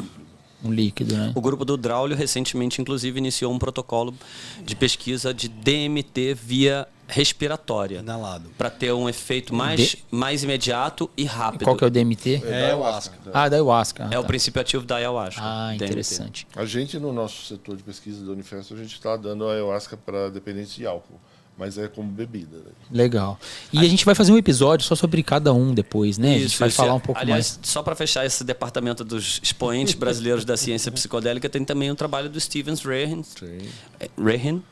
líquido, né? O grupo do Draulio recentemente, inclusive, iniciou um protocolo de pesquisa de DMT via respiratória. Inalado. Para ter um efeito mais imediato e rápido. Qual que é o DMT? É ayahuasca. Da ayahuasca. É o princípio ativo da ayahuasca. Interessante. A gente, no nosso setor de pesquisa da Unifesp, a gente está dando a ayahuasca para dependentes de álcool. Mas é como bebida. Né? Legal. E a gente vai fazer um episódio só sobre cada um depois, né? A gente vai falar um pouco mais. Só para fechar esse departamento dos expoentes brasileiros da ciência psicodélica, tem também o trabalho do Steven Rehan,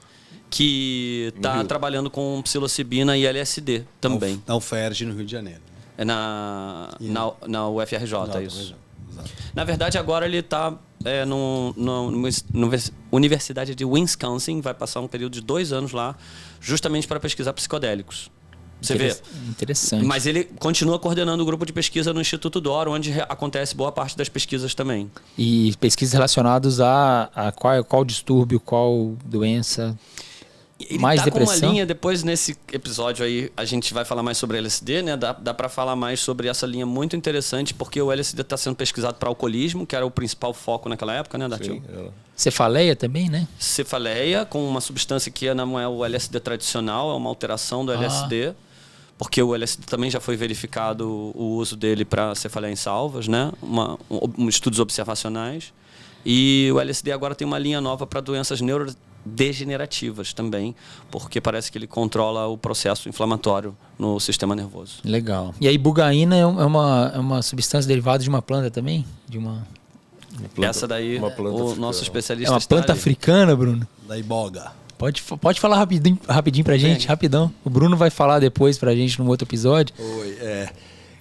que está trabalhando com psilocibina e LSD também. Na UFERJ, no Rio de Janeiro. É na UFRJ, isso. Exato. Na verdade, agora ele está na Universidade de Wisconsin, vai passar um período de 2 anos lá, justamente para pesquisar psicodélicos. Você vê? Interessante. Mas ele continua coordenando o grupo de pesquisa no Instituto Doro, onde acontece boa parte das pesquisas também. E pesquisas relacionadas a qual distúrbio, qual doença? Ele mais tá depressão? Com uma linha, depois nesse episódio aí a gente vai falar mais sobre LSD, né? Dá para falar mais sobre essa linha muito interessante, porque o LSD está sendo pesquisado para alcoolismo, que era o principal foco naquela época, né, Datil? Cefaleia também, né? Cefaleia, com uma substância que não é o LSD tradicional, é uma alteração do LSD, porque o LSD também já foi verificado o uso dele para cefaleia em salvas, né? Estudos observacionais. E o LSD agora tem uma linha nova para doenças neurodegenerativas também, porque parece que ele controla o processo inflamatório no sistema nervoso. Legal. E a ibogaína é uma substância derivada de uma planta também? Essa daí, o nosso especialista... É uma planta africana, Bruno? Da iboga. Pode falar rapidinho pra gente, rapidão. O Bruno vai falar depois pra gente num outro episódio. Oi,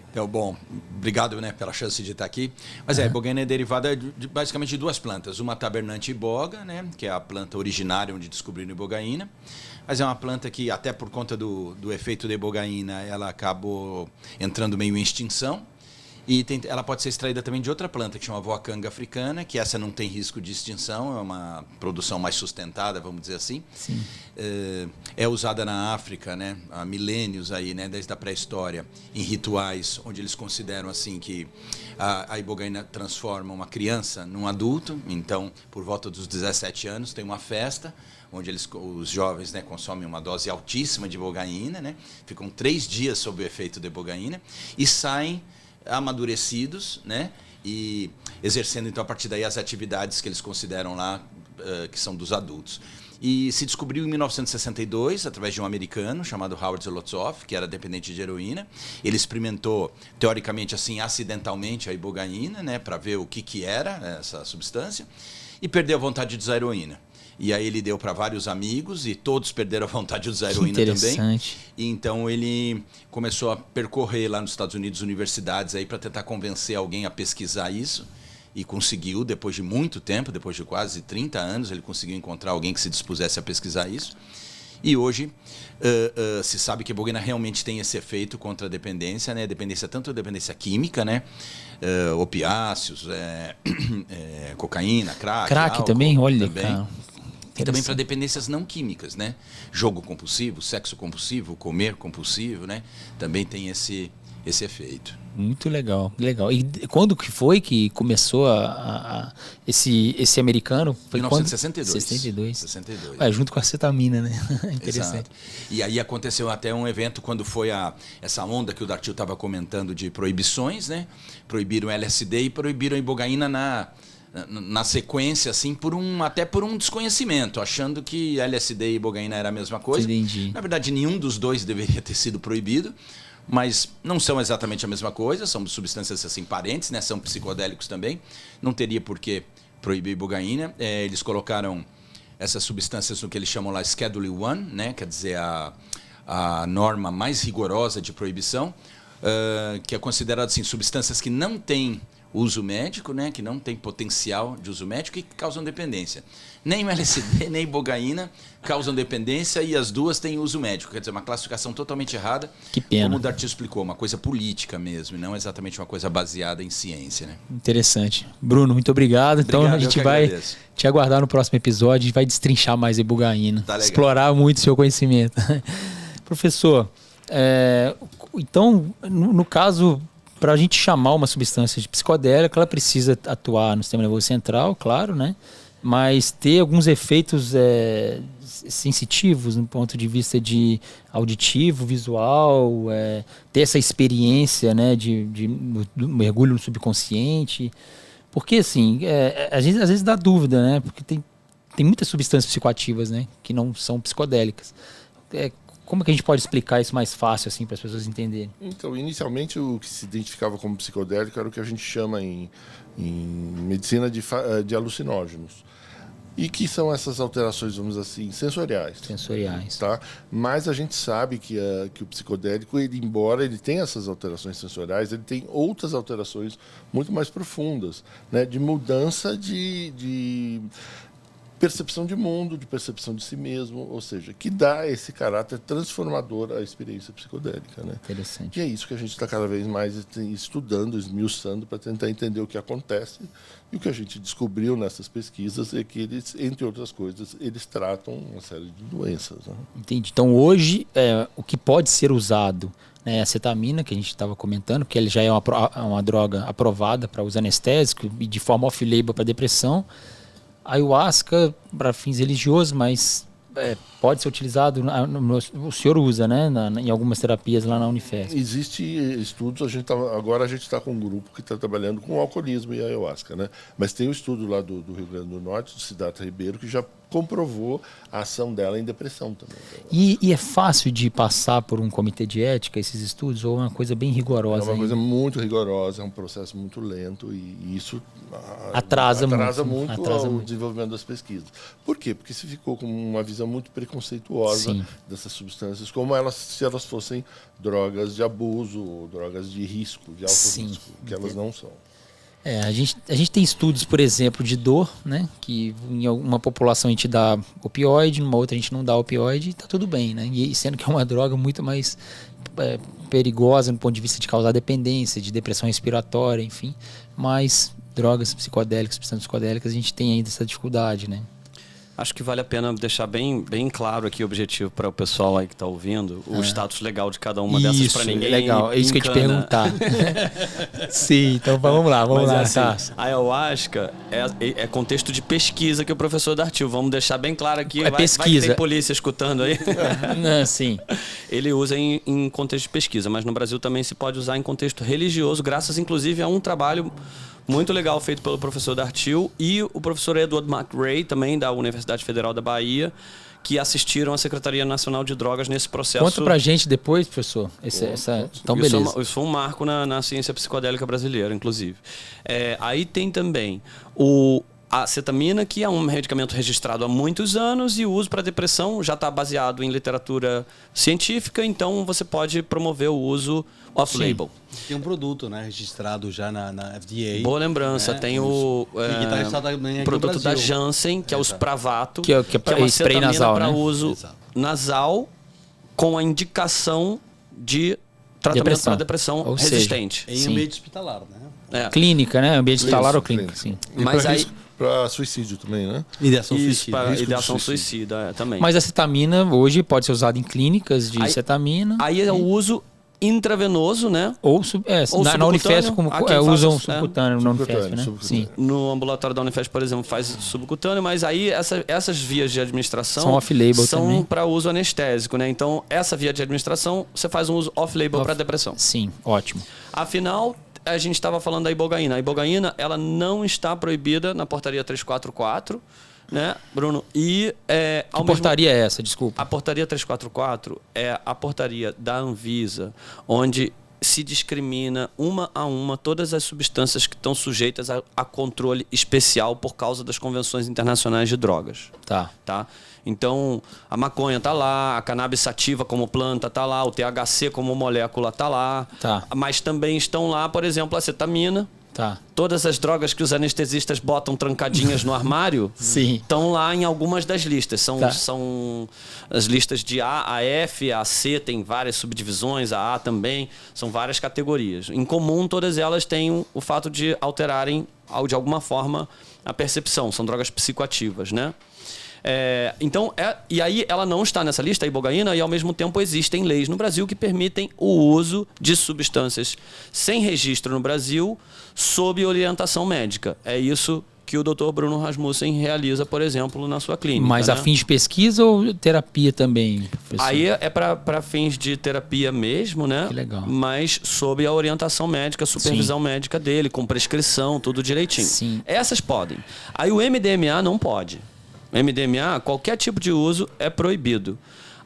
então, bom, obrigado, né, pela chance de estar aqui. Mas a ibogaína é derivada basicamente de 2 plantas. Uma tabernante iboga, né, que é a planta originária onde descobriram a ibogaína. Mas é uma planta que, até por conta do efeito da ibogaína, ela acabou entrando meio em extinção. E ela pode ser extraída também de outra planta que chama voacanga africana, que essa não tem risco de extinção, é uma produção mais sustentada, vamos dizer assim. Sim. É usada na África, né, há milênios aí, né, desde a pré-história, em rituais onde eles consideram assim que a ibogaína transforma uma criança num adulto. Então, por volta dos 17 anos, tem uma festa onde os jovens, né, consomem uma dose altíssima de ibogaína, né, ficam 3 dias sob o efeito da ibogaína e saem amadurecidos, né, e exercendo então a partir daí as atividades que eles consideram lá que são dos adultos. E se descobriu em 1962 através de um americano chamado Howard Zolotsoff, que era dependente de heroína. Ele experimentou teoricamente assim acidentalmente a ibogaína, né, para ver o que era essa substância, e perdeu a vontade de usar heroína. E aí ele deu para vários amigos e todos perderam a vontade de usar heroína também. E então ele começou a percorrer lá nos Estados Unidos universidades aí para tentar convencer alguém a pesquisar isso. E conseguiu, depois de muito tempo, depois de quase 30 anos, ele conseguiu encontrar alguém que se dispusesse a pesquisar isso. E hoje se sabe que a ibogaína realmente tem esse efeito contra a dependência, né? Dependência, tanto a dependência química, né? Opiáceos, cocaína, crack álcool, também, olha, também. cara. E também para dependências não químicas, né? Jogo compulsivo, sexo compulsivo, comer compulsivo, né? Também tem esse efeito. Muito legal, legal. E quando que foi que começou esse americano? Foi 1962. 62. Junto com a cetamina, né? Interessante. Exato. E aí aconteceu até um evento quando foi essa onda que o Dartil estava comentando de proibições, né? Proibiram LSD e proibiram a ibogaína na sequência, assim, até por um desconhecimento, achando que LSD e ibogaína era a mesma coisa. Entendi. Na verdade, nenhum dos dois deveria ter sido proibido, mas não são exatamente a mesma coisa, são substâncias assim parentes, né? São psicodélicos também. Não teria por que proibir ibogaína. Eles colocaram essas substâncias no que eles chamam lá Schedule 1, né? Quer dizer, a norma mais rigorosa de proibição, que é considerada assim, substâncias que não têm uso médico, né, que não tem potencial de uso médico e que causam dependência. Nem o LSD, nem a ibogaína causam dependência e as duas têm uso médico. Quer dizer, uma classificação totalmente errada. Que pena. Como o Dartil explicou, uma coisa política mesmo, e não exatamente uma coisa baseada em ciência. Né? Interessante. Bruno, muito obrigado. Então a gente vai agradeço. te aguardar no próximo episódio. A gente vai destrinchar mais a ibogaína. Tá legal. Explorar muito o seu conhecimento. Professor, então, no caso, para a gente chamar uma substância de psicodélica, ela precisa atuar no sistema nervoso central, claro, né? Mas ter alguns efeitos sensitivos no ponto de vista de auditivo, visual, ter essa experiência, né, do mergulho no subconsciente. Porque, assim, às vezes dá dúvida, né? Porque tem muitas substâncias psicoativas, né, que não são psicodélicas. Como que a gente pode explicar isso mais fácil assim para as pessoas entenderem? Então, inicialmente o que se identificava como psicodélico era o que a gente chama em medicina de alucinógenos. E que são essas alterações, vamos dizer assim, sensoriais. Sensoriais. Tá? Mas a gente sabe que o psicodélico, embora ele tenha essas alterações sensoriais, ele tem outras alterações muito mais profundas, né? De mudança de percepção de mundo, de percepção de si mesmo, ou seja, que dá esse caráter transformador à experiência psicodélica. Né? Interessante. E é isso que a gente está cada vez mais estudando, esmiuçando, para tentar entender o que acontece. E o que a gente descobriu nessas pesquisas é que eles, entre outras coisas, eles tratam uma série de doenças. Né? Entendi. Então, hoje, o que pode ser usado, né, a cetamina, que a gente estava comentando, que ele já é uma droga aprovada para uso anestésico e de forma off-label para depressão. Ayahuasca para fins religiosos, mas pode ser utilizado, o senhor usa, né, em algumas terapias lá na Unifesp. Existem estudos, agora a gente está com um grupo que está trabalhando com alcoolismo e ayahuasca, né? Mas tem um estudo lá do Rio Grande do Norte, do Siddhartha Ribeiro, que já comprovou a ação dela em depressão também. E é fácil de passar por um comitê de ética esses estudos, ou é uma coisa bem rigorosa? É uma coisa muito rigorosa, é um processo muito lento e isso atrasa muito o desenvolvimento das pesquisas. Por quê? Porque se ficou com uma visão muito preconceituosa Sim. dessas substâncias, como se elas fossem drogas de abuso, ou drogas de risco, de alto Sim. risco, que elas não são. A gente tem estudos, por exemplo, de dor, né? Que em uma população a gente dá opioide, numa outra a gente não dá opioide e tá tudo bem, né? E sendo que é uma droga muito mais perigosa no ponto de vista de causar dependência, de depressão respiratória, enfim. Mas drogas psicodélicas, substâncias psicodélicas, a gente tem ainda essa dificuldade, né? Acho que vale a pena deixar bem claro aqui o objetivo para o pessoal aí que está ouvindo, o status legal de cada uma dessas para ninguém. Legal, é isso que eu ia te perguntar. Sim, então vamos lá, assim, tá. A ayahuasca é contexto de pesquisa que o professor Dartil, vamos deixar bem claro aqui, pesquisa. Vai que tem polícia escutando aí. Sim. Ele usa em contexto de pesquisa, mas no Brasil também se pode usar em contexto religioso, graças inclusive a um trabalho muito legal feito pelo professor Dartil e o professor Edward McRae, também da Universidade Federal da Bahia, que assistiram à Secretaria Nacional de Drogas nesse processo. Conta pra gente depois, professor. Então, beleza. Isso foi um marco na ciência psicodélica brasileira, inclusive. Aí tem também a cetamina, que é um medicamento registrado há muitos anos e o uso para depressão já está baseado em literatura científica, então você pode promover o uso off-label. Tem um produto, né, registrado já na FDA. Boa lembrança. Né? Tem o produto da Janssen, que é o Spravato, que é uma spray nasal, para né? uso nasal com a indicação de tratamento para depressão resistente. Em ambiente hospitalar, né? Clínica, né? Ambiente hospitalar ou clínica, sim. E mas pra aí para suicídio também, né? Ideação suicida também. Mas a cetamina hoje pode ser usada em clínicas de cetamina. Aí é o uso intravenoso, né? Ou na Unifesp, como usam subcutâneo na Unifesp, né? Sim. No ambulatório da Unifesp, por exemplo, faz subcutâneo, mas aí essas vias de administração são off-label também. São para uso anestésico, né? Então, essa via de administração, você faz um uso off-label para depressão. Sim, ótimo. Afinal, a gente estava falando da ibogaína. A ibogaína, ela não está proibida na portaria 344, né, Bruno? E que portaria é essa? Desculpa. A portaria 344 é a portaria da Anvisa, onde se discrimina uma a uma todas as substâncias que estão sujeitas a controle especial por causa das convenções internacionais de drogas. Tá? Então, a maconha tá lá, a cannabis sativa como planta tá lá, o THC como molécula tá lá. Mas também estão lá, por exemplo, a cetamina. Todas as drogas que os anestesistas botam trancadinhas no armário estão lá em algumas das listas. São as listas de A, a F, a C, tem várias subdivisões, a A também, são várias categorias. Em comum, todas elas têm o fato de alterarem, de alguma forma, a percepção. São drogas psicoativas, né? E aí ela não está nessa lista, a ibogaína, e ao mesmo tempo existem leis no Brasil que permitem o uso de substâncias sem registro no Brasil sob orientação médica. É isso que o Dr. Bruno Rasmussen realiza, por exemplo, na sua clínica. Mas a fins de pesquisa ou terapia também, professor? Aí é para fins de terapia mesmo, né? Que legal. Mas sob a orientação médica, supervisão médica dele, com prescrição, tudo direitinho. Sim. Essas podem. Aí o MDMA não pode. MDMA, qualquer tipo de uso é proibido.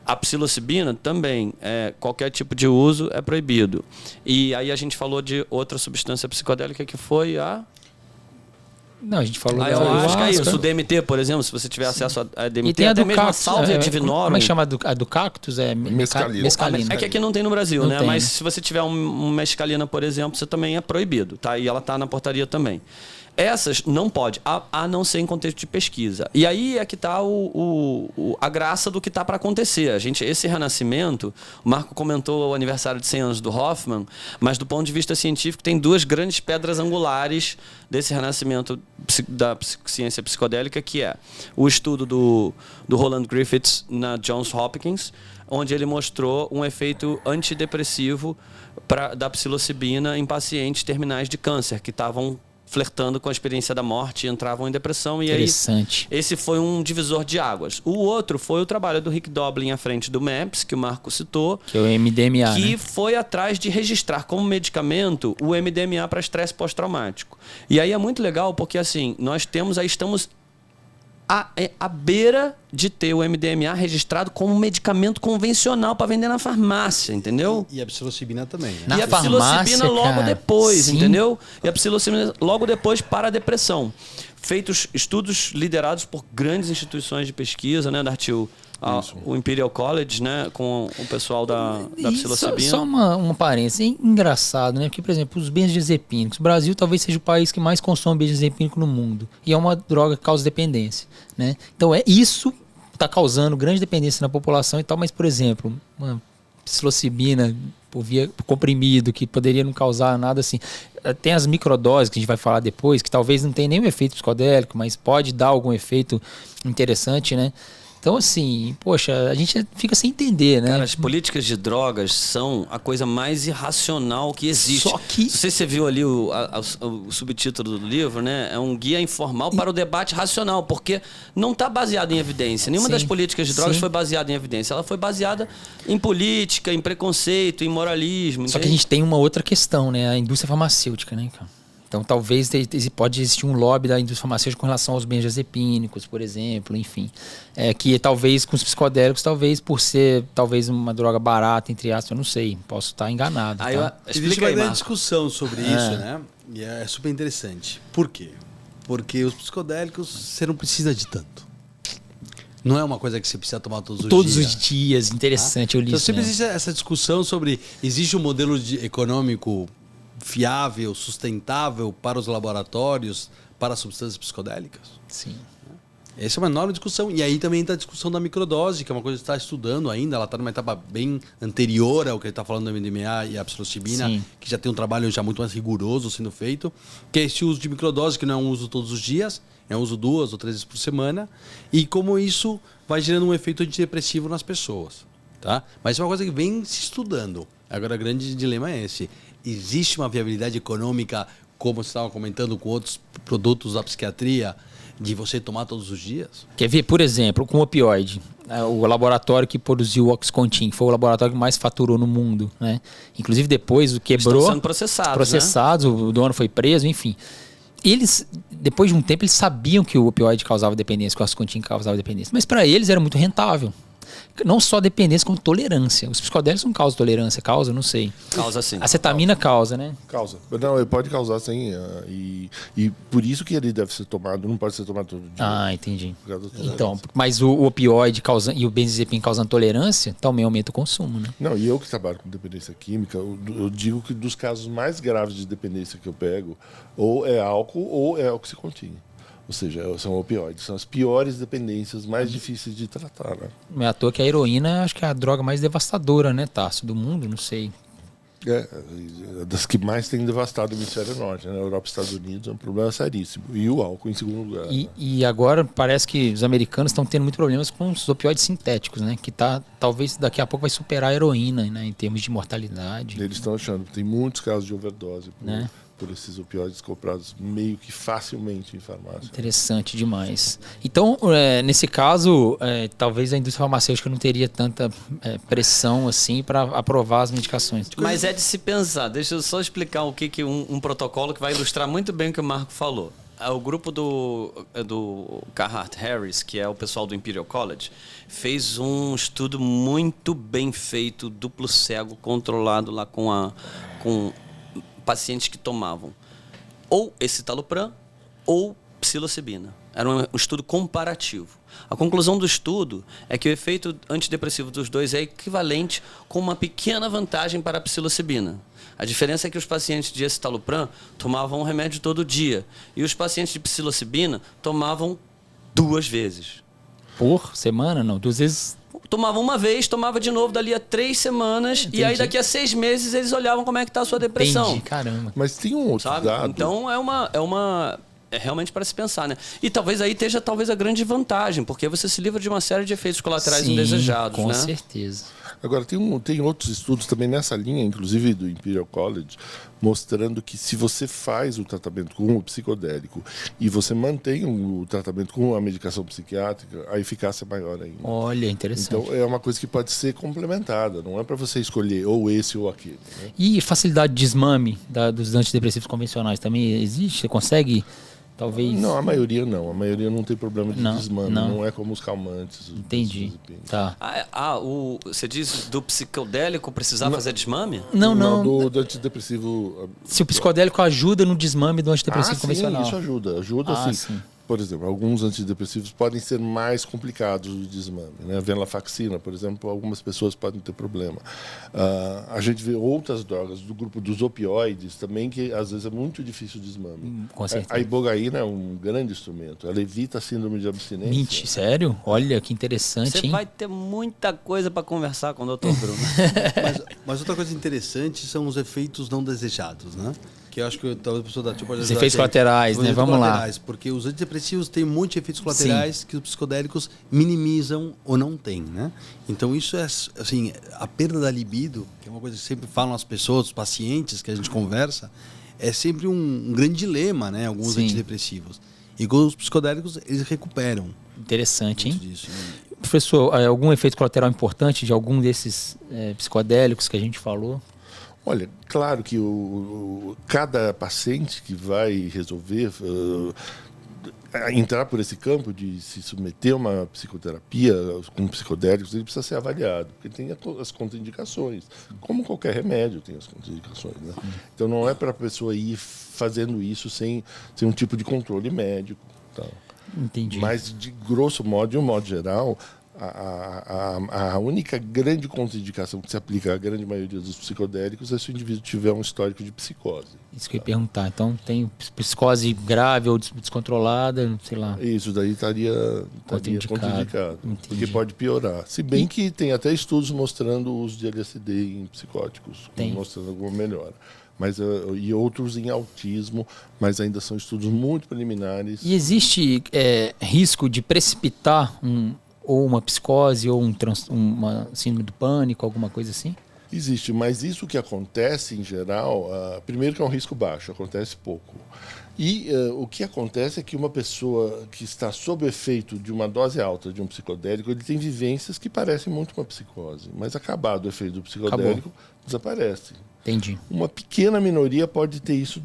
A psilocibina também, qualquer tipo de uso é proibido. E aí a gente falou de outra substância psicodélica que foi a... Não, a gente falou eu acho que é isso. O DMT, por exemplo, se você tiver acesso a DMT, e tem a do mesmo a sálvia divinorum. Como é que chama a do cactus? Mescalina. É que aqui não tem no Brasil, né? Mas se você tiver um mescalina, por exemplo, você também é proibido, tá? E ela tá na portaria também. Essas não pode, a não ser em contexto de pesquisa. E aí é que está a graça do que está para acontecer. Esse renascimento, o Marco comentou o aniversário de 100 anos do Hoffman, mas do ponto de vista científico tem duas grandes pedras angulares desse renascimento da ciência psicodélica, que é o estudo do Roland Griffiths na Johns Hopkins, onde ele mostrou um efeito antidepressivo da psilocibina em pacientes terminais de câncer, que estavam flertando com a experiência da morte, entravam em depressão. E interessante. Aí, esse foi um divisor de águas. O outro foi o trabalho do Rick Doblin à frente do MAPS, que o Marco citou. Que é o MDMA, que foi atrás de registrar como medicamento o MDMA para estresse pós-traumático. E aí é muito legal porque, assim, estamos à beira de ter o MDMA registrado como medicamento convencional para vender na farmácia, entendeu? E a psilocibina também, né? E a psilocibina logo depois, entendeu? E a psilocibina logo depois para a depressão. Feitos estudos liderados por grandes instituições de pesquisa, né, Dartil? o Imperial College, né, com o pessoal da psilocibina. Só uma parência, é engraçado, né? Porque, por exemplo, os benzodiazepínicos, o Brasil talvez seja o país que mais consome benzodiazepínico no mundo. E é uma droga que causa dependência, né? Então, isso está causando grande dependência na população e tal, mas, por exemplo, uma psilocibina por via comprimido, que poderia não causar nada assim. Tem as microdoses, que a gente vai falar depois, que talvez não tenha nenhum efeito psicodélico, mas pode dar algum efeito interessante, né? Então, assim, poxa, a gente fica sem entender, né? Cara, as políticas de drogas são a coisa mais irracional que existe. Só que... Não sei se você viu ali o subtítulo do livro, né? É um guia informal para o debate racional, porque não está baseado em evidência. Nenhuma das políticas de drogas foi baseada em evidência. Ela foi baseada em política, em preconceito, em moralismo. Só que a gente tem uma outra questão, né? A indústria farmacêutica, né, cara? Então, talvez pode existir um lobby da indústria farmacêutica com relação aos benzodiazepínicos, por exemplo, enfim. Que talvez com os psicodélicos, talvez por ser uma droga barata, entre aspas, eu não sei, posso estar enganado. Tá? Existe uma grande discussão sobre isso, né? E é super interessante. Por quê? Porque os psicodélicos você não precisa de tanto. Não é uma coisa que você precisa tomar todos os dias. Todos os dias, interessante, eu li então, isso. Sempre existe essa discussão sobre existe um modelo econômico fiável, sustentável para os laboratórios, para as substâncias psicodélicas? Sim. Essa é uma enorme discussão. E aí também entra a discussão da microdose, que é uma coisa que está estudando ainda. Ela está numa etapa bem anterior ao que ele está falando do MDMA e a psilocibina, que já tem um trabalho já muito mais rigoroso sendo feito, que é esse uso de microdose, que não é um uso todos os dias, é um uso 2 ou 3 vezes por semana, e como isso vai gerando um efeito antidepressivo nas pessoas. Tá? Mas é uma coisa que vem se estudando. Agora, o grande dilema é esse. Existe uma viabilidade econômica, como você estava comentando com outros produtos da psiquiatria, de você tomar todos os dias? Quer ver, por exemplo, com o opioide, o laboratório que produziu o Oxycontin, que foi o laboratório que mais faturou no mundo, né? Inclusive depois o quebrou. Estão sendo processados, né? O dono foi preso, enfim. Eles, depois de um tempo, eles sabiam que o opioide causava dependência, que o Oxycontin causava dependência, mas para eles era muito rentável. Não só dependência, como tolerância. Os psicodélicos não causam tolerância, causa? Não sei. Causa sim. A cetamina causa, né? Causa. Não, ele pode causar sim. E por isso que ele deve ser tomado, não pode ser tomado todo dia. Ah, entendi. Então, mas o opioide e o benzodiazepina causando tolerância, também aumenta o consumo, né? Não, e eu que trabalho com dependência química, eu digo que dos casos mais graves de dependência que eu pego, ou é álcool ou é Oxycontin. Ou seja, são opioides. São as piores dependências, mais difíceis de tratar, né? Não é à toa que a heroína, acho que é a droga mais devastadora, né, Tássio, do mundo, não sei. É das que mais tem devastado o hemisfério norte, né? Na Europa e Estados Unidos é um problema seríssimo. E o álcool em segundo lugar. E agora parece que os americanos estão tendo muitos problemas com os opioides sintéticos, né? Que talvez daqui a pouco vai superar a heroína, né? Em termos de mortalidade. Eles estão achando, tem muitos casos de overdose né? por esses opioides comprados meio que facilmente em farmácia. Interessante demais. Então, nesse caso, talvez a indústria farmacêutica não teria tanta pressão assim para aprovar as medicações. Mas é de se pensar. Deixa eu só explicar o que um protocolo que vai ilustrar muito bem o que o Marco falou. O grupo do Carhart Harris, que é o pessoal do Imperial College, fez um estudo muito bem feito, duplo cego, controlado lá com pacientes que tomavam ou escitalopram ou psilocibina. Era um estudo comparativo. A conclusão do estudo é que o efeito antidepressivo dos dois é equivalente, com uma pequena vantagem para a psilocibina. A diferença é que os pacientes de escitalopram tomavam o remédio todo dia e os pacientes de psilocibina tomavam 2 vezes. Por semana? Não, 2 vezes... Tomava uma vez, tomava de novo dali a 3 semanas. Entendi. E aí daqui a 6 meses eles olhavam como é que está a sua depressão. Entendi, caramba. Mas tem um outro dado. Então é realmente para se pensar, né? E talvez aí esteja a grande vantagem, porque você se livra de uma série de efeitos colaterais indesejados, com né? certeza. Agora, tem outros estudos também nessa linha, inclusive do Imperial College, mostrando que se você faz o tratamento com o psicodélico e você mantém o tratamento com a medicação psiquiátrica, a eficácia é maior ainda. Olha, interessante. Então, é uma coisa que pode ser complementada, não é para você escolher ou esse ou aquele. Né? E facilidade de desmame dos antidepressivos convencionais também existe? Você consegue... Talvez... Não, a maioria não. A maioria não tem problema de desmame. Não é como os calmantes. Entendi. Tá. Você diz do psicodélico precisar fazer desmame? Não. Do antidepressivo... Se o psicodélico ajuda no desmame do antidepressivo convencional. Sim, isso ajuda. Ajuda, sim. por exemplo, alguns antidepressivos podem ser mais complicados de desmame, né? A venlafaxina, por exemplo, algumas pessoas podem ter problema. A gente vê outras drogas do grupo dos opioides também, que às vezes é muito difícil o desmame. Com certeza. A ibogaína é um grande instrumento. Ela evita a síndrome de abstinência. Mentira, sério? Olha que interessante, Você hein? vai ter muita coisa para conversar com o Dr. Bruno. Mas outra coisa interessante são os efeitos não desejados, né? Que eu acho que talvez a pessoa da pode Os ajudar efeitos a gente. colaterais, Os né? efeitos Vamos lá. colaterais, porque os antidepressivos têm um monte de efeitos colaterais que os psicodélicos minimizam ou não têm, né? Então isso é, assim, a perda da libido, que é uma coisa que sempre falam as pessoas, os pacientes que a gente conversa, é sempre um grande dilema, né? Alguns Sim. antidepressivos. E com os psicodélicos, eles recuperam Interessante, hein? muito disso. Professor, algum efeito colateral importante de algum desses psicodélicos que a gente falou? Olha, claro que cada paciente que vai resolver entrar por esse campo de se submeter a uma psicoterapia com psicodélicos, ele precisa ser avaliado, porque tem as contraindicações. Como qualquer remédio tem as contraindicações, né? Então não é para a pessoa ir fazendo isso sem um tipo de controle médico. Tá? Entendi. Mas, de grosso modo, de um modo geral, a única grande contraindicação que se aplica à grande maioria dos psicodélicos é se o indivíduo tiver um histórico de psicose. Isso que eu ia perguntar. Então, tem psicose grave ou descontrolada, sei lá. Isso daí estaria contraindicado, Entendi. porque pode piorar. Se bem que tem até estudos mostrando o uso de LSD em psicóticos, mostrando alguma melhora. Mas, e outros em autismo, mas ainda são estudos muito preliminares. E existe risco de precipitar ou uma psicose ou uma síndrome do pânico, alguma coisa assim? Existe, mas isso que acontece em geral, primeiro que é um risco baixo, acontece pouco. E o que acontece é que uma pessoa que está sob o efeito de uma dose alta de um psicodélico, ele tem vivências que parecem muito uma psicose, mas acabado o efeito do psicodélico, desaparece. Entendi. Uma pequena minoria pode ter isso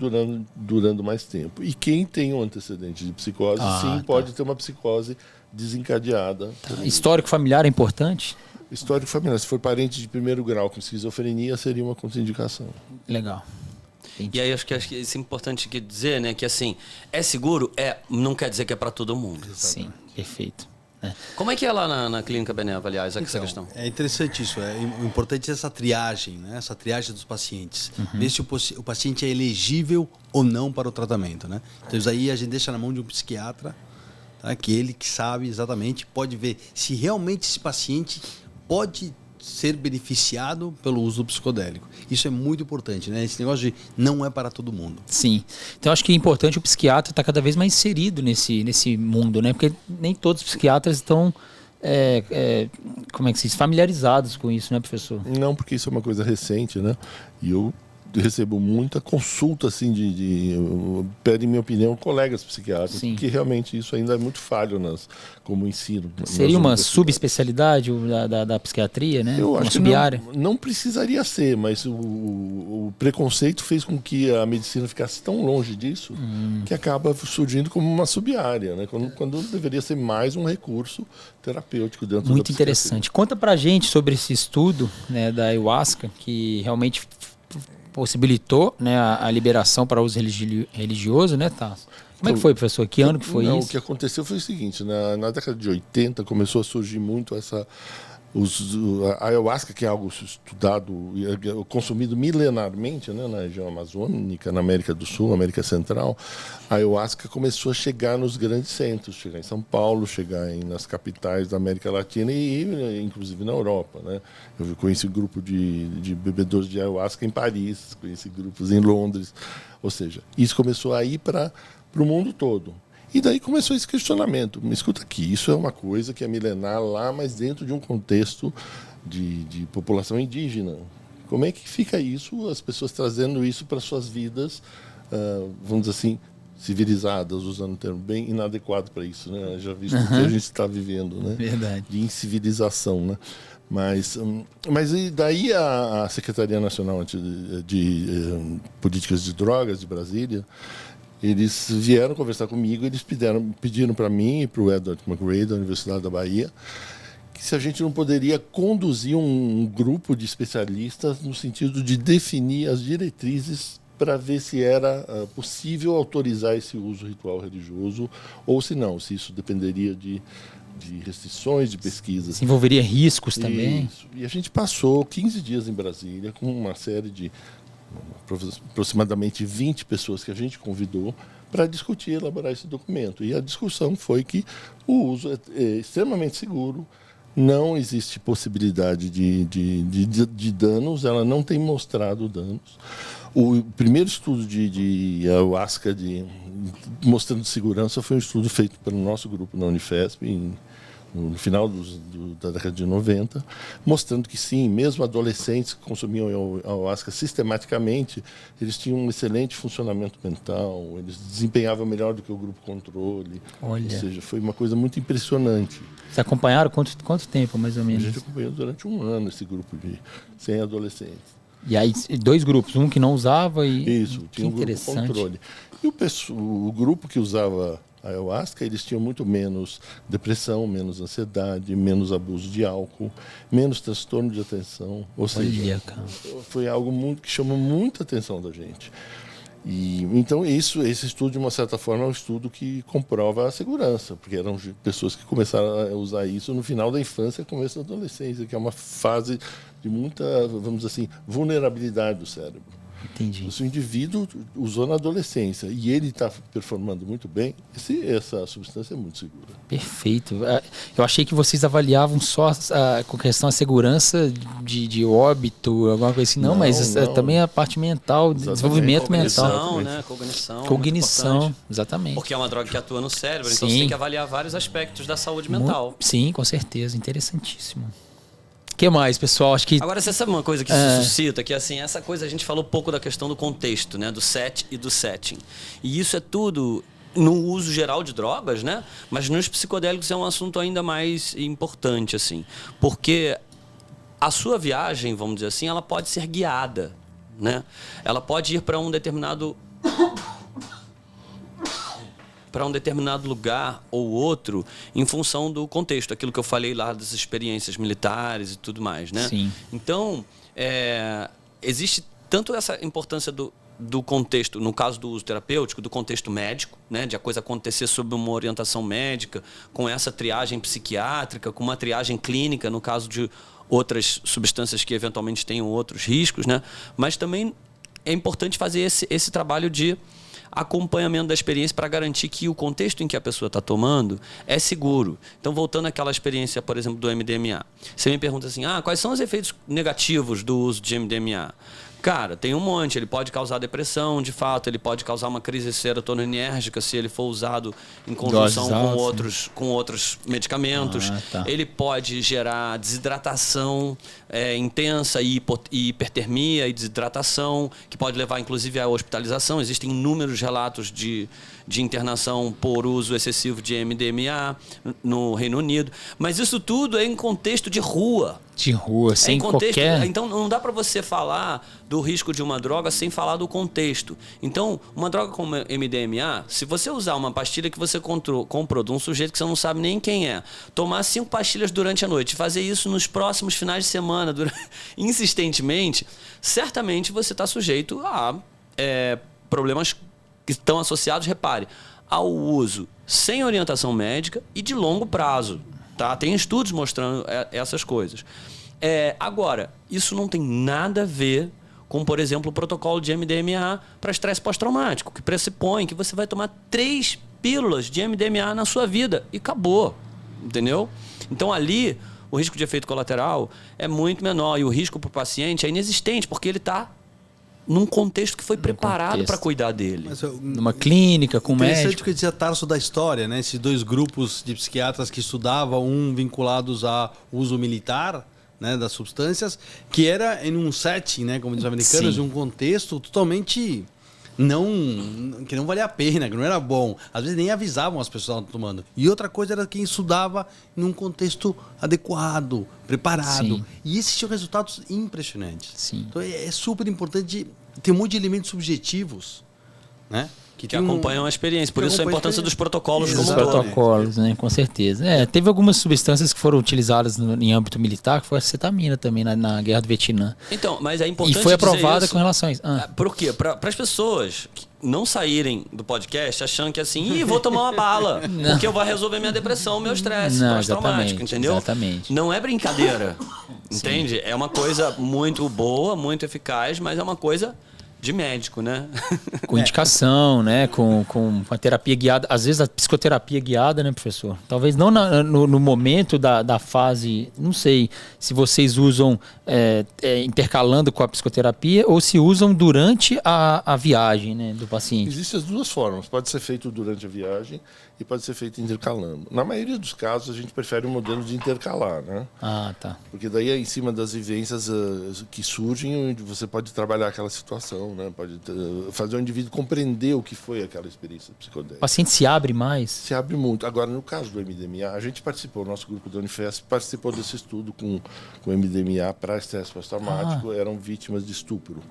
durando mais tempo. E quem tem um antecedente de psicose, pode ter uma psicose desencadeada. Histórico familiar é importante? Histórico familiar. Se for parente de primeiro grau com esquizofrenia, seria uma contraindicação. Legal. E aí acho que isso é importante dizer, né? Que assim, é seguro? Não quer dizer que é para todo mundo. Sim, perfeito. Como é que é lá na Clínica Beneva, aliás, essa questão? É interessante isso. O importante é essa triagem, né? Essa triagem dos pacientes. Ver se o paciente é elegível ou não para o tratamento, né? Então isso aí a gente deixa na mão de um psiquiatra, tá? Que ele que sabe exatamente, pode ver se realmente esse paciente pode ser beneficiado pelo uso do psicodélico. Isso é muito importante, né? Esse negócio de não é para todo mundo. Sim. Então acho que é importante o psiquiatra estar cada vez mais inserido nesse mundo, né? Porque nem todos os psiquiatras estão como é que se diz? Familiarizados com isso, né, professor? Não, porque isso é uma coisa recente, né? E eu recebo muita consulta, assim, pedem minha opinião, colegas psiquiatras, Sim. porque realmente isso ainda é muito falho como ensino. Seria uma subespecialidade da psiquiatria, né? Eu uma acho sub-área? que não precisaria ser, mas o preconceito fez com que a medicina ficasse tão longe disso que acaba surgindo como uma sub-área, né? Quando deveria ser mais um recurso terapêutico dentro Muito da psiquiatria. interessante. Conta pra gente sobre esse estudo, né, da ayahuasca, que realmente possibilitou, né, a liberação para uso religioso, né, Tasso? Como é que foi, professor? Que ano que foi isso? O que aconteceu foi o seguinte, na década de 80 começou a surgir muito a ayahuasca, que é algo estudado, consumido milenarmente, né, na região amazônica, na América do Sul, América Central. A ayahuasca começou a chegar nos grandes centros, chegar em São Paulo, chegar nas capitais da América Latina e inclusive na Europa, né? Eu conheci um grupo de bebedores de ayahuasca em Paris, conheci grupos em Londres. Ou seja, isso começou a ir para o mundo todo. E daí começou esse questionamento. Me escuta aqui, isso é uma coisa que é milenar lá, mas dentro de um contexto de população indígena. Como é que fica isso, as pessoas trazendo isso para suas vidas, vamos dizer assim, civilizadas, usando um termo bem inadequado para isso, né? Já visto o que a gente está vivendo, né? Verdade. De incivilização, né? Mas e daí a Secretaria Nacional de Políticas de Drogas de Brasília, eles vieram conversar comigo, eles pediram para mim e para o Edward McRae, da Universidade da Bahia, que se a gente não poderia conduzir um grupo de especialistas no sentido de definir as diretrizes para ver se era possível autorizar esse uso ritual religioso ou se não, se isso dependeria de restrições de pesquisa. Se envolveria riscos também? Isso. E a gente passou 15 dias em Brasília com uma série de aproximadamente 20 pessoas que a gente convidou para discutir e elaborar esse documento. E a discussão foi que o uso é extremamente seguro, não existe possibilidade de danos, ela não tem mostrado danos. O primeiro estudo de ayahuasca mostrando segurança foi um estudo feito pelo nosso grupo na Unifesp, no final da década de 90, mostrando que sim, mesmo adolescentes que consumiam ayahuasca sistematicamente, eles tinham um excelente funcionamento mental, eles desempenhavam melhor do que o grupo controle. Olha. Ou seja, foi uma coisa muito impressionante. Vocês acompanharam quanto tempo, mais ou menos? A gente acompanhou durante um ano esse grupo de 100 adolescentes. E aí, 2 grupos, um que não usava e... Isso, tinha um grupo controle. E o grupo que usava a ayahuasca, eles tinham muito menos depressão, menos ansiedade, menos abuso de álcool, menos transtorno de atenção. Ou seja, foi algo que chamou muita atenção da gente. E, então, esse estudo, de uma certa forma, é um estudo que comprova a segurança, porque eram pessoas que começaram a usar isso no final da infância e começo da adolescência, que é uma fase de muita, vamos dizer assim, vulnerabilidade do cérebro. Entendi. Se o indivíduo usou na adolescência e ele está performando muito bem, essa substância é muito segura. Perfeito. Eu achei que vocês avaliavam só com questão a segurança de óbito, alguma coisa assim. Não, mas também a parte mental, desenvolvimento mental. Cognição, exatamente. Porque é uma droga que atua no cérebro, então você tem que avaliar vários aspectos da saúde mental. Sim, com certeza. Interessantíssimo. O que mais, pessoal? Acho que... Agora, você sabe uma coisa que se suscita? Que assim, essa coisa a gente falou pouco da questão do contexto, né? Do set e do setting. E isso é tudo no uso geral de drogas, né? Mas nos psicodélicos é um assunto ainda mais importante, assim. Porque a sua viagem, vamos dizer assim, ela pode ser guiada, né? Ela pode ir para um determinado lugar ou outro em função do contexto, aquilo que eu falei lá das experiências militares e tudo mais, né? Sim. Então, existe tanto essa importância do contexto, no caso do uso terapêutico, do contexto médico, né? De a coisa acontecer sob uma orientação médica, com essa triagem psiquiátrica, com uma triagem clínica, no caso de outras substâncias que eventualmente tenham outros riscos, né? Mas também é importante fazer esse trabalho de acompanhamento da experiência para garantir que o contexto em que a pessoa está tomando é seguro. Então, voltando àquela experiência, por exemplo, do MDMA. Você me pergunta assim, quais são os efeitos negativos do uso de MDMA? Cara, tem um monte. Ele pode causar depressão, de fato. Ele pode causar uma crise serotoninérgica se ele for usado em conjunção com outros medicamentos. Tá. Ele pode gerar desidratação intensa e hipertermia e desidratação, que pode levar, inclusive, à hospitalização. Existem inúmeros relatos de internação por uso excessivo de MDMA no Reino Unido. Mas isso tudo é em contexto de rua. De rua, sem qualquer... Então, não dá para você falar do risco de uma droga sem falar do contexto. Então, uma droga como MDMA, se você usar uma pastilha que você comprou de um sujeito que você não sabe nem quem é, tomar 5 pastilhas durante a noite, fazer isso nos próximos finais de semana, insistentemente, certamente você está sujeito a problemas que estão associados, repare, ao uso sem orientação médica e de longo prazo. Tá? Tem estudos mostrando essas coisas. Agora, isso não tem nada a ver com, por exemplo, o protocolo de MDMA para estresse pós-traumático, que pressupõe que você vai tomar 3 pílulas de MDMA na sua vida e acabou. Entendeu? Então, ali, o risco de efeito colateral é muito menor e o risco para o paciente é inexistente, porque ele está num contexto que foi preparado para cuidar dele. Numa clínica, com médico. Interessante o que dizia Tarso da história, né? Esses 2 grupos de psiquiatras que estudavam, um vinculados ao uso militar, né, das substâncias, que era em um setting, né, como dizem os americanos, em um contexto totalmente que não valia a pena, que não era bom. Às vezes nem avisavam as pessoas que estavam tomando. E outra coisa era quem estudava em um contexto adequado, preparado. Sim. E esses tinham resultados impressionantes. Sim. Então é super importante ter um monte de elementos subjetivos, né? Que acompanham a experiência. Por isso a importância dos protocolos Os como um todo. protocolos, né? Com certeza. Teve algumas substâncias que foram utilizadas em âmbito militar, que foi a cetamina também na Guerra do Vietnã. Então, mas é E importante foi dizer aprovada isso. com relação a isso. Por quê? Para as pessoas não saírem do podcast achando que assim, vou tomar uma bala, porque eu vou resolver minha depressão, meu estresse pós-traumático, entendeu? Exatamente. Não é brincadeira, entende? É uma coisa muito boa, muito eficaz, mas é uma coisa de médico, né? Com indicação, né? Com a terapia guiada. Às vezes a psicoterapia guiada, né, professor? Talvez não no momento da fase, não sei se vocês usam intercalando com a psicoterapia ou se usam durante a viagem, né, do paciente. Existem as duas formas. Pode ser feito durante a viagem e pode ser feito intercalando. Na maioria dos casos, a gente prefere o modelo de intercalar, né? Ah, tá. Porque daí é em cima das vivências que surgem, você pode trabalhar aquela situação, né? Pode fazer o indivíduo compreender o que foi aquela experiência O psicodélica. paciente se abre mais? Se abre muito. Agora, no caso do MDMA, a gente participou, o nosso grupo da Unifesp participou desse estudo com MDMA para estresse pós-traumático, eram vítimas de estupro.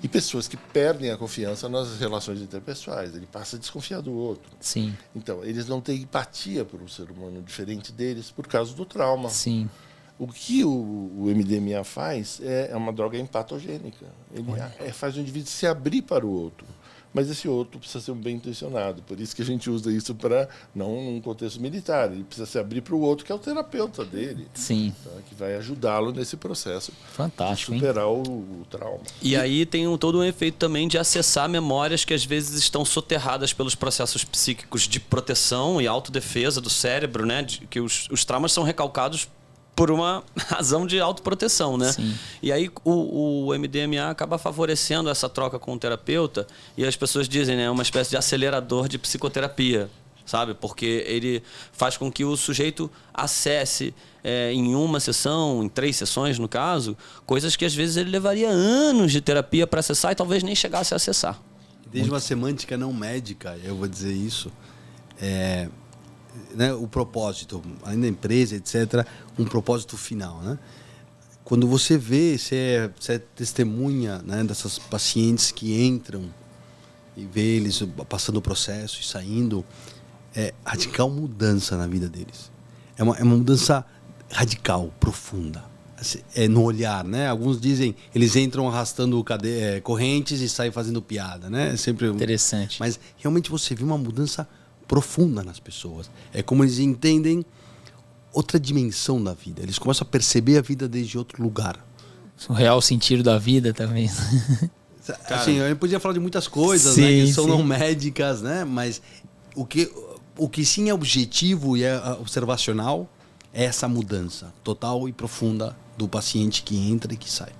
E pessoas que perdem a confiança nas relações interpessoais, ele passa a desconfiar do outro. Sim. Então, eles não têm empatia por um ser humano diferente deles por causa do trauma. Sim. O que o MDMA faz é uma droga empatogênica. Ele faz o indivíduo se abrir para o outro. Mas esse outro precisa ser bem intencionado. Por isso que a gente usa isso para, não num contexto militar. Ele precisa se abrir para o outro, que é o terapeuta dele. Sim. Tá? Que vai ajudá-lo nesse processo Fantástico, de superar o trauma. E aí tem todo um efeito também de acessar memórias que às vezes estão soterradas pelos processos psíquicos de proteção e autodefesa do cérebro, né? Que os traumas são recalcados por uma razão de autoproteção, né? Sim. E aí o MDMA acaba favorecendo essa troca com o terapeuta e as pessoas dizem, né? É uma espécie de acelerador de psicoterapia, sabe? Porque ele faz com que o sujeito acesse em uma sessão, em 3 sessões no caso, coisas que às vezes ele levaria anos de terapia para acessar e talvez nem chegasse a acessar. Desde uma semântica não médica, eu vou dizer isso, né, o propósito, além da empresa, etc., um propósito final, né? Quando você vê, você é testemunha, né, dessas pacientes que entram e vê eles passando o processo e saindo, é radical mudança na vida deles. É uma mudança radical, profunda. No olhar, né? Alguns dizem, eles entram arrastando correntes e saem fazendo piada, né? É sempre Interessante. Mas realmente você vê uma mudança profunda nas pessoas. É como eles entendem outra dimensão da vida. Eles começam a perceber a vida desde outro lugar. O real sentido da vida também. Assim, eu podia falar de muitas coisas, Sim, né, que são sim. não médicas, né? Mas o que sim é objetivo e é observacional é essa mudança total e profunda do paciente que entra e que sai.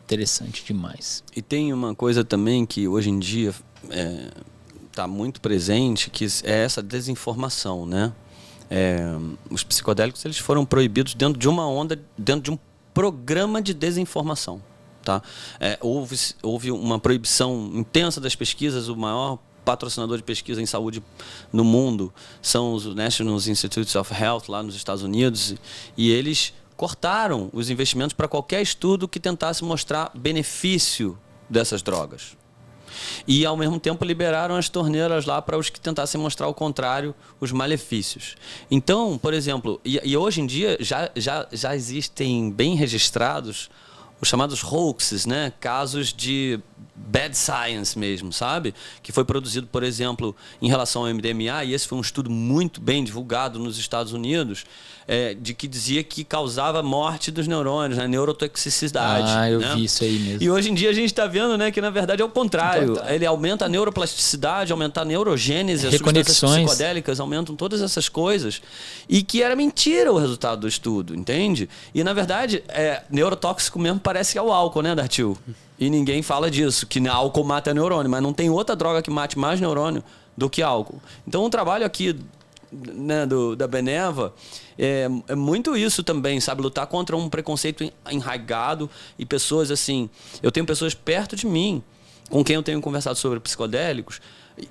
Interessante demais. E tem uma coisa também que hoje em dia está muito presente, que é essa desinformação, né? Os psicodélicos eles foram proibidos dentro de uma onda, dentro de um programa de desinformação, tá? Houve uma proibição intensa das pesquisas. O maior patrocinador de pesquisa em saúde no mundo são os National Institutes of Health lá nos Estados Unidos, e eles cortaram os investimentos para qualquer estudo que tentasse mostrar benefício dessas drogas. E, ao mesmo tempo, liberaram as torneiras lá para os que tentassem mostrar ao contrário, os malefícios. Então, por exemplo, e hoje em dia já existem bem registrados os chamados hoaxes, né? Casos de bad science mesmo, sabe? Que foi produzido, por exemplo, em relação ao MDMA, e esse foi um estudo muito bem divulgado nos Estados Unidos, de que dizia que causava morte dos neurônios, né? Neurotoxicidade. Ah, eu né? vi isso aí mesmo. E hoje em dia a gente está vendo, né, que na verdade é o contrário. Ele aumenta a neuroplasticidade, aumenta a neurogênese, as substâncias psicodélicas aumentam todas essas coisas. E que era mentira o resultado do estudo, entende? E na verdade, neurotóxico mesmo parece que é o álcool, né, Dartil? E ninguém fala disso, que álcool mata neurônio, mas não tem outra droga que mate mais neurônio do que álcool. Então o trabalho aqui, né, da Beneva é muito isso também, sabe? Lutar contra um preconceito enraigado e pessoas assim... Eu tenho pessoas perto de mim com quem eu tenho conversado sobre psicodélicos,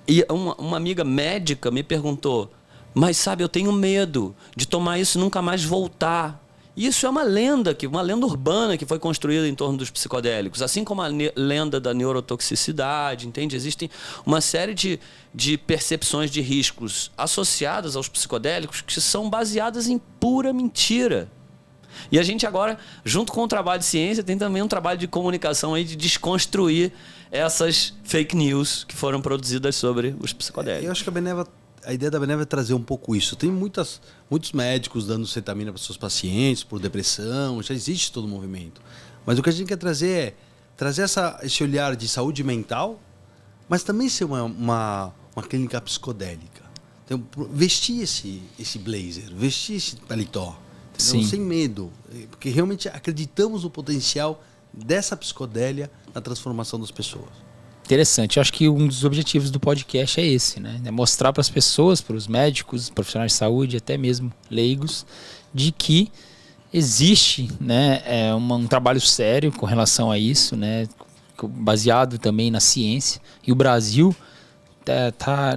e uma amiga médica me perguntou: mas sabe, eu tenho medo de tomar isso e nunca mais voltar. Isso é uma lenda urbana que foi construída em torno dos psicodélicos, assim como a lenda da neurotoxicidade, entende? Existem uma série de percepções de riscos associadas aos psicodélicos que são baseadas em pura mentira. E a gente agora, junto com o trabalho de ciência, tem também um trabalho de comunicação aí de desconstruir essas fake news que foram produzidas sobre os psicodélicos. Eu acho que a ideia da Beneva é trazer um pouco isso. Tem muitos médicos dando cetamina para seus pacientes por depressão, já existe todo o movimento. Mas o que a gente quer trazer é trazer esse olhar de saúde mental, mas também ser uma clínica psicodélica. Então, vestir esse blazer, vestir esse paletó, sem medo, porque realmente acreditamos no potencial dessa psicodélia na transformação das pessoas. Interessante. Eu acho que um dos objetivos do podcast é esse, né? É mostrar para as pessoas, para os médicos, profissionais de saúde, até mesmo leigos, de que existe, né, um trabalho sério com relação a isso, né, baseado também na ciência. E o Brasil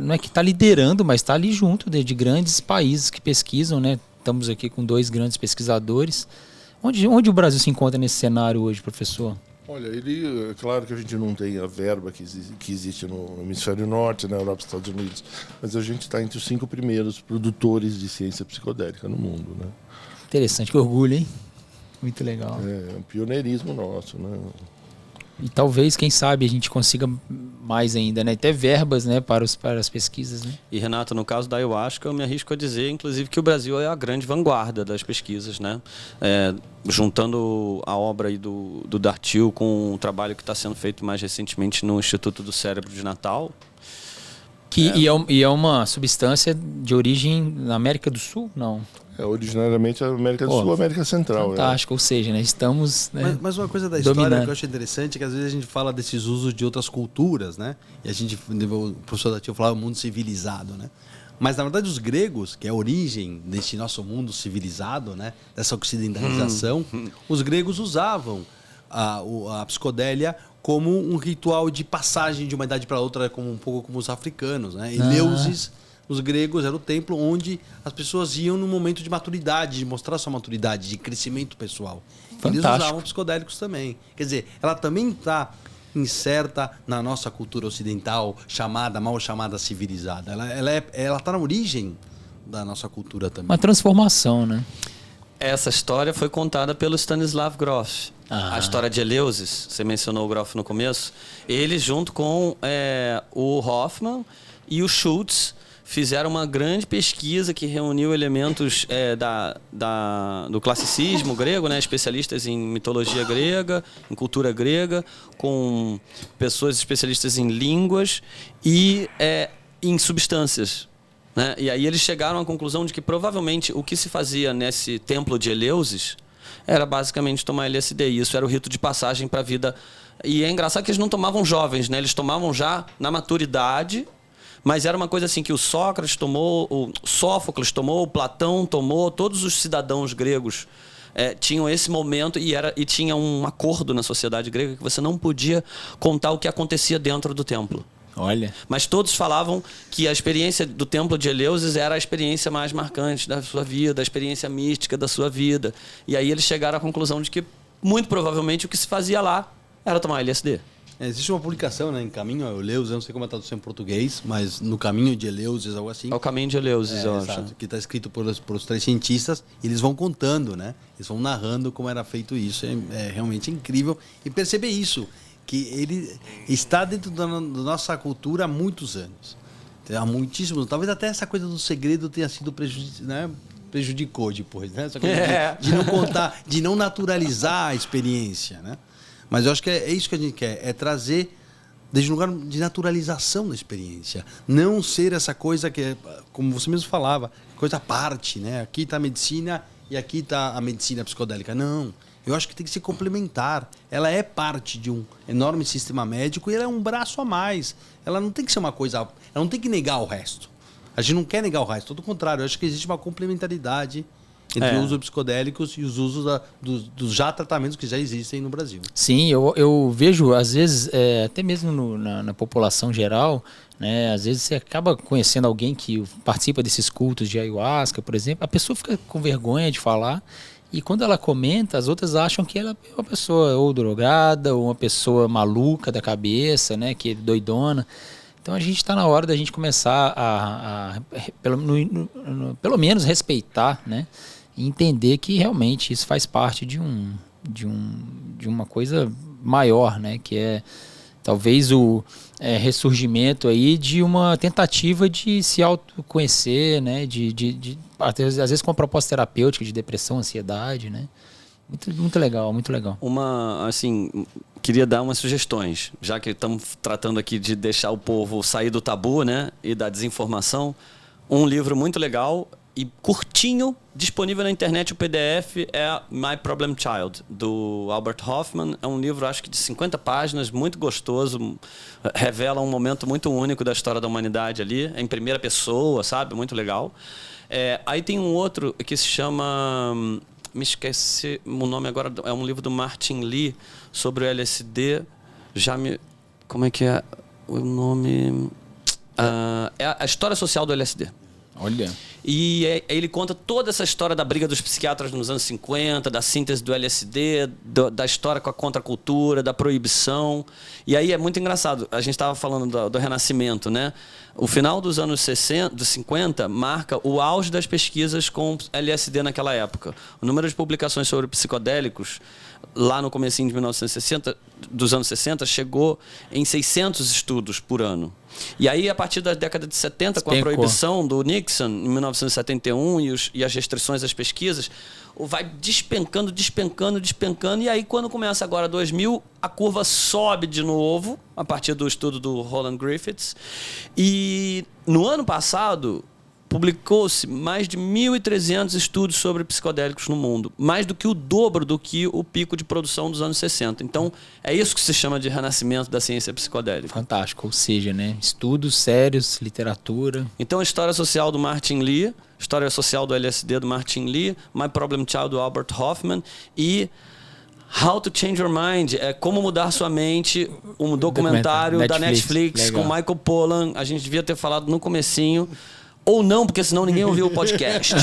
não é que está liderando, mas está ali junto de grandes países que pesquisam, né? Estamos aqui com 2 grandes pesquisadores. Onde o Brasil se encontra nesse cenário hoje, professor? Olha, é claro que a gente não tem a verba que existe no Hemisfério Norte, na Europa e Estados Unidos, mas a gente está entre os 5 primeiros produtores de ciência psicodélica no mundo, né? Interessante, que orgulho, hein? Muito legal. É um pioneirismo nosso, né? E talvez, quem sabe, a gente consiga mais ainda, né? Até verbas, né, para as pesquisas, né? E, Renato, no caso da ayahuasca, eu me arrisco a dizer, inclusive, que o Brasil é a grande vanguarda das pesquisas, né? Juntando a obra aí do Dartil com o trabalho que está sendo feito mais recentemente no Instituto do Cérebro de Natal. E é uma substância de origem na América do Sul? Não. Originariamente a América do Sul, América Central. Fantástico, ou seja, né, estamos... Né, mas uma coisa da história que eu acho interessante é que às vezes a gente fala desses usos de outras culturas, né? E o professor Dartil falava mundo civilizado, né? Mas na verdade os gregos, que é a origem desse nosso mundo civilizado, né? Dessa ocidentalização, os gregos usavam a psicodélia como um ritual de passagem de uma idade para outra, um pouco como os africanos, né? Eleusis, os gregos, era o templo onde as pessoas iam no momento de maturidade, de mostrar sua maturidade, de crescimento pessoal. Fantástico. Eles usavam psicodélicos também. Quer dizer, ela também está inserta na nossa cultura ocidental, mal chamada civilizada. Ela está na origem da nossa cultura também. Uma transformação, né? Essa história foi contada pelo Stanislav Grof. A história de Eleusis, você mencionou o Grof no começo. Ele, junto com o Hoffman e o Schultz, fizeram uma grande pesquisa que reuniu elementos do classicismo grego, né? Especialistas em mitologia grega, em cultura grega, com pessoas especialistas em línguas e em substâncias. Né? E aí eles chegaram à conclusão de que provavelmente o que se fazia nesse templo de Eleusis era basicamente tomar LSD. E isso era o rito de passagem para a vida. E é engraçado que eles não tomavam jovens, né? Eles tomavam já na maturidade. Mas era uma coisa assim que o Sócrates tomou, o Sófocles tomou, o Platão tomou, todos os cidadãos gregos tinham esse momento e tinha um acordo na sociedade grega que você não podia contar o que acontecia dentro do templo. Olha. Mas todos falavam que a experiência do templo de Eleusis era a experiência mais marcante da sua vida, a experiência mística da sua vida. E aí eles chegaram à conclusão de que, muito provavelmente, o que se fazia lá era tomar LSD. Existe uma publicação, né, em Caminho a Eleusis, eu não sei como é a tradução em português, mas no Caminho de Eleusis, algo assim. É o Caminho de Eleusis, eu acho. Exato, que está escrito por os 3 cientistas, e eles vão contando, né? Eles vão narrando como era feito isso. É realmente incrível. E perceber isso, que ele está dentro da nossa cultura há muitos anos. Há muitíssimos. Talvez até essa coisa do segredo tenha sido prejudicou depois, né? Essa coisa de não contar, de não naturalizar a experiência, né? Mas eu acho que é isso que a gente quer, é trazer desde um lugar de naturalização da experiência. Não ser essa coisa que é, como você mesmo falava, coisa à parte, né? Aqui está a medicina e aqui está a medicina psicodélica. Não, eu acho que tem que ser complementar. Ela é parte de um enorme sistema médico e ela é um braço a mais. Ela não tem que ser uma coisa, ela não tem que negar o resto. A gente não quer negar o resto, todo o contrário. Eu acho que existe uma complementaridade entre os usos psicodélicos e os usos dos tratamentos que já existem no Brasil. Sim, eu vejo, às vezes, até mesmo na população geral, né, às vezes você acaba conhecendo alguém que participa desses cultos de ayahuasca, por exemplo, a pessoa fica com vergonha de falar E quando ela comenta, as outras acham que ela é uma pessoa ou drogada, ou uma pessoa maluca da cabeça, né? Que é doidona. Então a gente está na hora da gente começar pelo menos respeitar, né? E entender que realmente isso faz parte de uma coisa maior, né? Que é talvez o ressurgimento aí de uma tentativa de se autoconhecer, né? Às vezes com uma proposta terapêutica de depressão, ansiedade, né? Muito, muito legal, muito legal. Queria dar umas sugestões, já que estamos tratando aqui de deixar o povo sair do tabu, né? E da desinformação. Um livro muito legal e curtinho, disponível na internet, o PDF, é My Problem Child, do Albert Hofmann. É um livro, acho que de 50 páginas, muito gostoso, revela um momento muito único da história da humanidade ali, é em primeira pessoa, sabe? Muito legal. Aí tem um outro que se chama... Me esqueci o nome agora, é um livro do Martin Lee sobre o LSD. Como é que é o nome? É a história social do LSD. Olha. E ele conta toda essa história da briga dos psiquiatras nos anos 50, da síntese do LSD, da história com a contracultura, da proibição. E aí é muito engraçado. A gente estava falando do Renascimento, né? O final dos anos 50 marca o auge das pesquisas com LSD naquela época. O número de publicações sobre psicodélicos lá no comecinho de 1960, dos anos 60, chegou em 600 estudos por ano. E aí, a partir da década de 70, com a proibição do Nixon, em 1971, e as restrições às pesquisas, vai despencando, e aí, quando começa agora 2000, a curva sobe de novo, a partir do estudo do Roland Griffiths. E no ano passado, publicou-se mais de 1.300 estudos sobre psicodélicos no mundo, mais do que o dobro do que o pico de produção dos anos 60. Então, é isso que se chama de renascimento da ciência psicodélica. Fantástico, ou seja, né? Estudos sérios, literatura. Então, a história social do Martin Lee, história social do LSD do Martin Lee, My Problem Child do Albert Hofmann e How to Change Your Mind, Como Mudar Sua Mente, um documentário da Netflix com Michael Pollan. A gente devia ter falado no comecinho. Ou não, porque senão ninguém ouviu o podcast.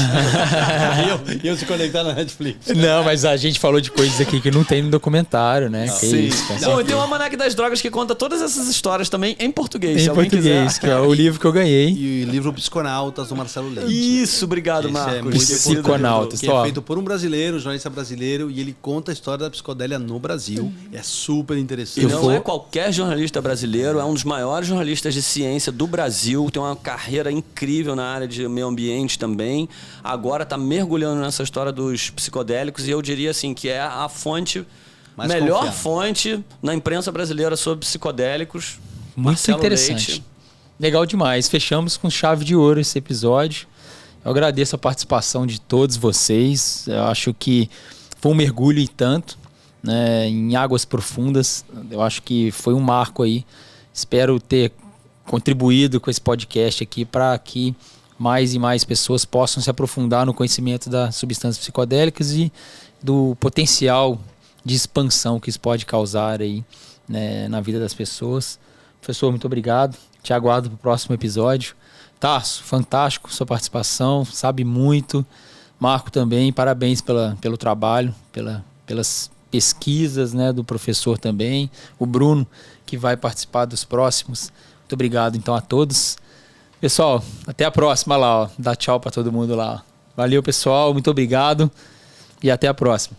eu se conectar na Netflix. Não, mas a gente falou de coisas aqui que não tem no documentário, né? Que sim. Isso, não, e tem o Almanac das Drogas que conta todas essas histórias também em português. Em português, que é o livro que eu ganhei. E o livro Psiconautas, do Marcelo Leite. Isso, obrigado, Marcos. Psiconautas. Que é feito por um brasileiro, um jornalista brasileiro, e ele conta a história da psicodélia no Brasil. É super interessante. E não é qualquer jornalista brasileiro, é um dos maiores jornalistas de ciência do Brasil, tem uma carreira incrível na área de meio ambiente também. Agora está mergulhando nessa história dos psicodélicos e eu diria assim que é a fonte, melhor fonte na imprensa brasileira sobre psicodélicos. Muito Marcelo interessante. Leite. Legal demais. Fechamos com chave de ouro esse episódio. Eu agradeço a participação de todos vocês. Eu acho que foi um mergulho e tanto, né, em águas profundas. Eu acho que foi um marco aí. Espero ter contribuído com esse podcast aqui para que mais e mais pessoas possam se aprofundar no conhecimento das substâncias psicodélicas e do potencial de expansão que isso pode causar aí, né, na vida das pessoas. Professor, muito obrigado. Te aguardo para o próximo episódio. Tarso, fantástico sua participação, sabe muito. Marco também, parabéns pelo trabalho, pelas pesquisas, né, do professor também. O Bruno, que vai participar dos próximos. Muito obrigado, então, a todos. Pessoal, até a próxima lá, ó. Dá tchau para todo mundo lá. Ó. Valeu, pessoal. Muito obrigado. E até a próxima.